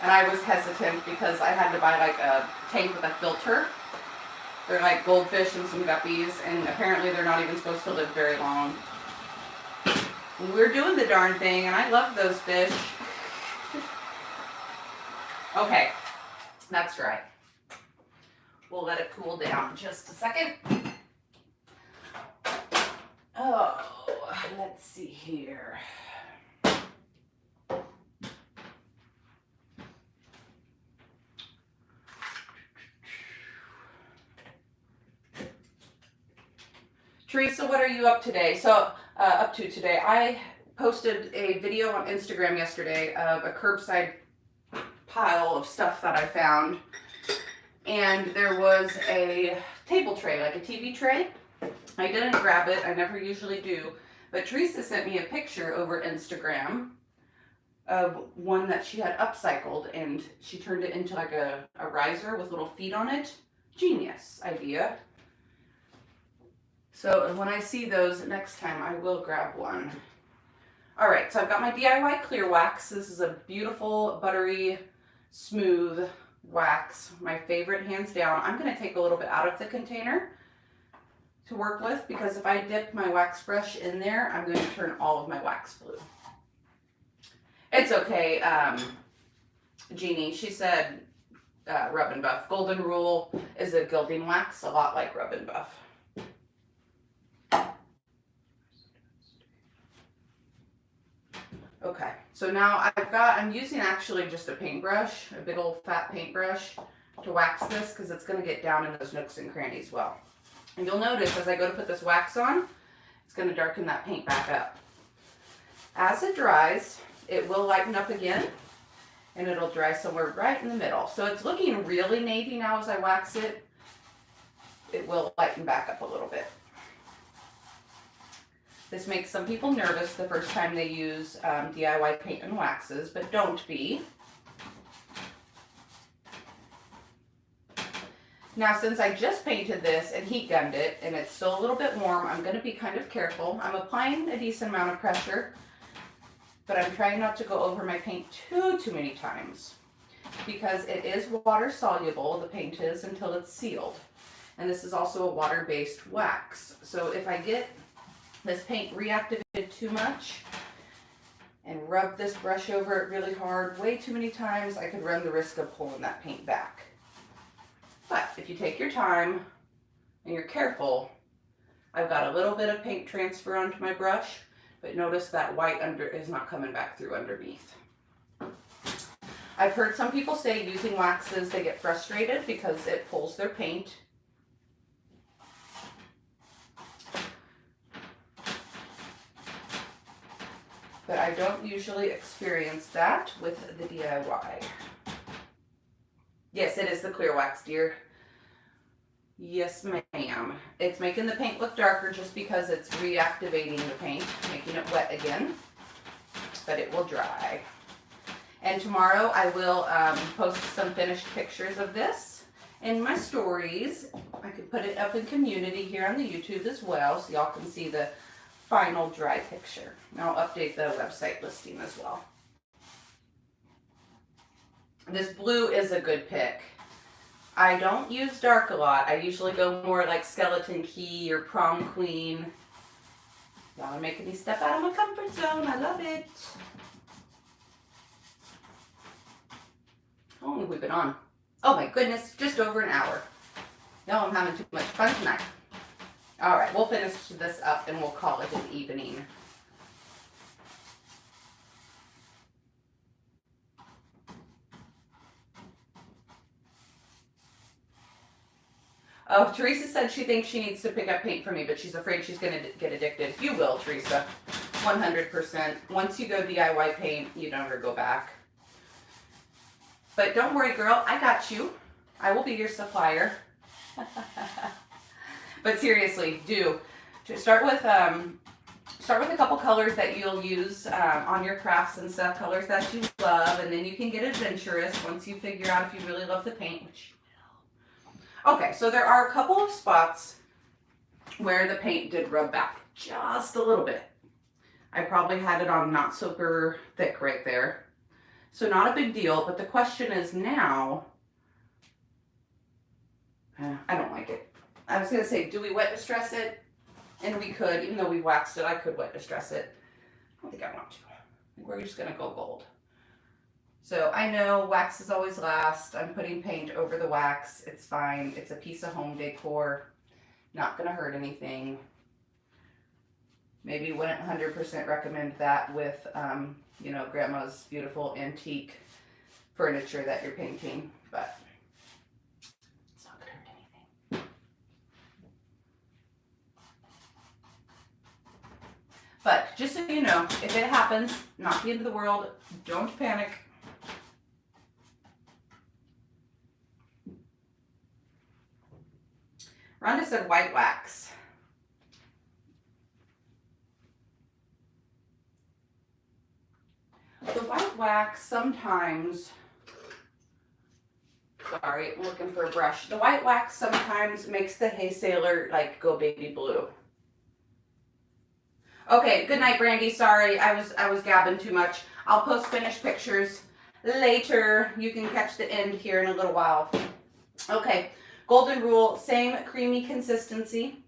and I was hesitant because I had to buy like a tank with a filter. They're like goldfish and some guppies, and apparently they're not even supposed to live very long. We're doing the darn thing, and I love those fish. Okay, that's dry. We'll let it cool down just a second. Oh, let's see here. Teresa, what are you up today? Up to today. I posted a video on Instagram yesterday of a curbside pile of stuff that I found. And there was a table tray, like a TV tray. I didn't grab it, I never usually do. But Teresa sent me a picture over Instagram of one that she had upcycled, and she turned it into like a riser with little feet on it. Genius idea. So when I see those next time, I will grab one. All right, so I've got my DIY clear wax. This is a beautiful, buttery, smooth wax. My favorite, hands down. I'm going to take a little bit out of the container to work with, because if I dip my wax brush in there, I'm going to turn all of my wax blue. It's okay, Jeannie. She said Rub and Buff. Golden Rule is a gilding wax, a lot like Rub and Buff. Okay, so now I'm using actually just a paintbrush, a big old fat paintbrush to wax this, because it's going to get down in those nooks and crannies well. And you'll notice as I go to put this wax on, it's going to darken that paint back up. As it dries, it will lighten up again, and it'll dry somewhere right in the middle. So it's looking really navy now as I wax it. It will lighten back up a little bit. This makes some people nervous the first time they use DIY paint and waxes, but don't be. Now, since I just painted this and heat gunned it, and it's still a little bit warm, I'm going to be kind of careful. I'm applying a decent amount of pressure, but I'm trying not to go over my paint too many times, because it is water soluble, the paint is, until it's sealed. And this is also a water-based wax. So if I get this paint reactivated too much and rub this brush over it really hard, way too many times, I could run the risk of pulling that paint back. But if you take your time and you're careful, I've got a little bit of paint transfer onto my brush, but notice that white under is not coming back through underneath. I've heard some people say using waxes, they get frustrated because it pulls their paint. But I don't usually experience that with the DIY. Yes, it is the clear wax, dear. Yes, ma'am. It's making the paint look darker just because it's reactivating the paint, making it wet again, but it will dry. And tomorrow I will post some finished pictures of this in my stories. I could put it up in community here on the YouTube as well, so y'all can see the final dry picture. And I'll update the website listing as well. This blue is a good pick. I don't use dark a lot. I usually go more like Skeleton Key or Prom Queen. Y'all are making me step out of my comfort zone. I love it. How long have we been on? Oh my goodness, just over an hour. Y'all, I'm having too much fun tonight. All right, we'll finish this up and we'll call it an evening. Oh, Teresa said she thinks she needs to pick up paint for me, but she's afraid she's going to get addicted. You will, Teresa. 100%. Once you go DIY paint, you don't ever go back. But don't worry, girl. I got you. I will be your supplier. But seriously, do. Just start with a couple colors that you'll use on your crafts and stuff, colors that you love, and then you can get adventurous once you figure out if you really love the paint, which you will. Okay, so there are a couple of spots where the paint did rub back just a little bit. I probably had it on not super thick right there. So not a big deal, but the question is now, I don't like it. I was gonna say, do we wet distress it? And we could, even though we waxed it, I could wet distress it. I don't think I want to. I think we're just gonna go gold. So I know wax is always last. I'm putting paint over the wax. It's fine. It's a piece of home decor. Not gonna hurt anything. Maybe wouldn't 100% recommend that with, you know, grandma's beautiful antique furniture that you're painting, but it's not gonna hurt anything. But just so you know, if it happens, not the end of the world, don't panic. Rhonda said white wax. The white wax sometimes, sorry, I'm looking for a brush. The white wax sometimes makes the hay sailor like go baby blue. Okay, good night, Brandy. Sorry, I was gabbing too much. I'll post finished pictures later. You can catch the end here in a little while. Okay, golden rule, same creamy consistency.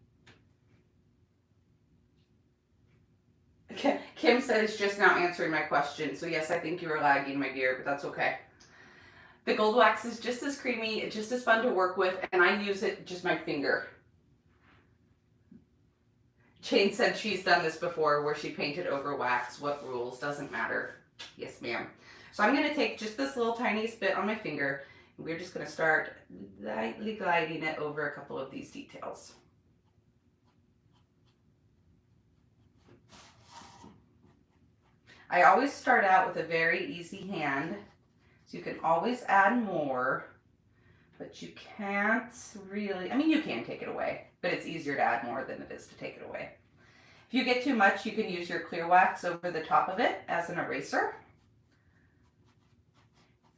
Kim says just now answering my question. So yes, I think you were lagging, my dear, but that's okay. The gold wax is just as creamy, it's just as fun to work with, and I use it just my finger. Jane said she's done this before where she painted over wax. What rules? Doesn't matter. Yes, ma'am. So I'm going to take just this little tiny bit on my finger, and we're just going to start lightly gliding it over a couple of these details. I always start out with a very easy hand, so you can always add more, but you can't really, I mean, you can take it away, but it's easier to add more than it is to take it away. If you get too much, you can use your clear wax over the top of it as an eraser.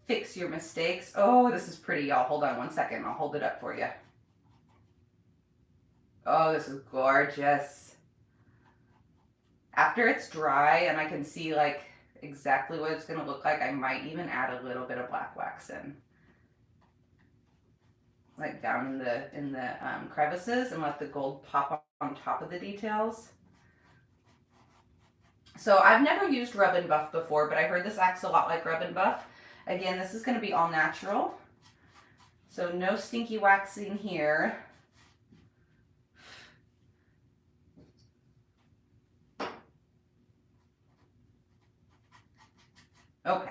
Fix your mistakes. Oh, this is pretty, y'all. Hold on one second. I'll hold it up for you. Oh, this is gorgeous. After it's dry and I can see like exactly what it's going to look like, I might even add a little bit of black wax in. Like down in the crevices, and let the gold pop on top of the details. So I've never used rub and buff before, but I heard this acts a lot like rub and buff. Again, this is going to be all natural. So no stinky waxing here. Okay.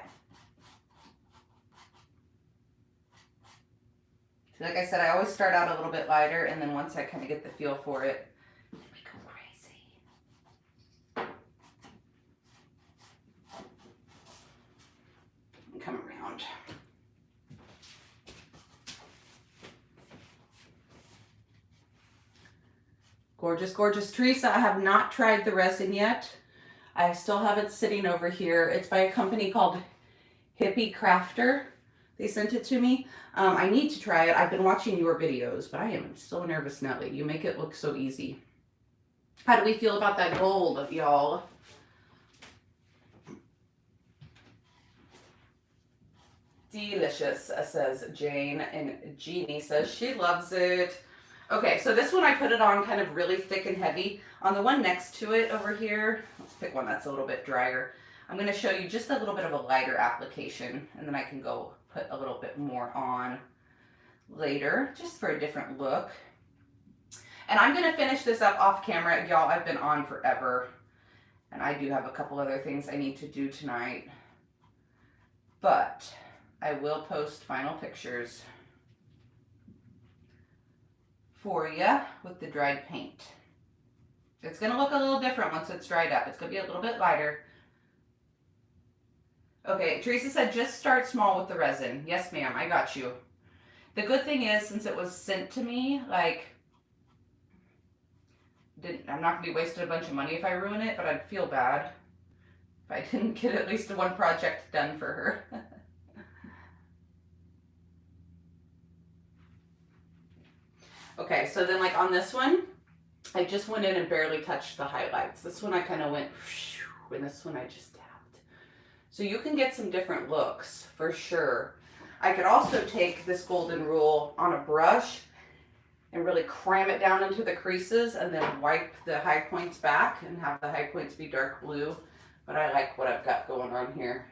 So like I said, I always start out a little bit lighter, and then once I kind of get the feel for it, then we go crazy. And come around. Gorgeous, gorgeous. Teresa, I have not tried the resin yet. I still have it sitting over here. It's by a company called Hippie Crafter. They sent it to me. I need to try it. I've been watching your videos, but I am so nervous, Nelly. You make it look so easy. How do we feel about that gold, y'all? Delicious, says Jane. And Jeannie says she loves it. Okay, so this one I put it on kind of really thick and heavy. On the one next to it over here, let's pick one that's a little bit drier. I'm going to show you just a little bit of a lighter application, and then I can go put a little bit more on later, just for a different look. And I'm going to finish this up off camera. Y'all, I've been on forever, and I do have a couple other things I need to do tonight. But I will post final pictures for you with the dried paint. It's going to look a little different once it's dried up. It's going to be a little bit lighter. Okay, Teresa said just start small with the resin. Yes, ma'am, I got you. The good thing is, since it was sent to me, like, I'm not gonna be wasting a bunch of money if I ruin it, but I'd feel bad if I didn't get at least one project done for her. Okay, so then like on this one, I just went in and barely touched the highlights. This one I kind of went, and this one I just tapped. So you can get some different looks for sure. I could also take this golden rule on a brush and really cram it down into the creases and then wipe the high points back and have the high points be dark blue. But I like what I've got going on here.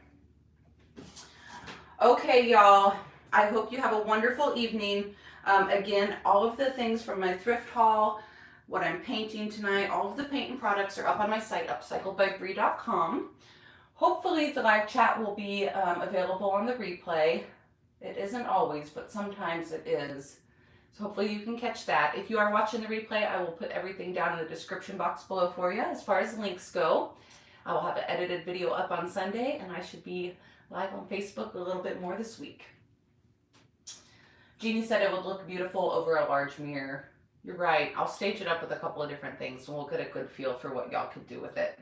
Okay, y'all, I hope you have a wonderful evening. Again, all of the things from my thrift haul, what I'm painting tonight, all of the painting products are up on my site, upcycledbybri.com. Hopefully the live chat will be available on the replay. It isn't always, but sometimes it is. So hopefully you can catch that. If you are watching the replay, I will put everything down in the description box below for you as far as links go. I will have an edited video up on Sunday, and I should be live on Facebook a little bit more this week. Jeannie said it would look beautiful over a large mirror. You're right. I'll stage it up with a couple of different things and we'll get a good feel for what y'all could do with it.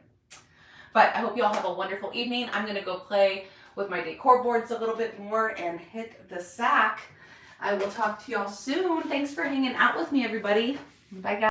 But I hope y'all have a wonderful evening. I'm going to go play with my decor boards a little bit more and hit the sack. I will talk to y'all soon. Thanks for hanging out with me, everybody. Bye, guys.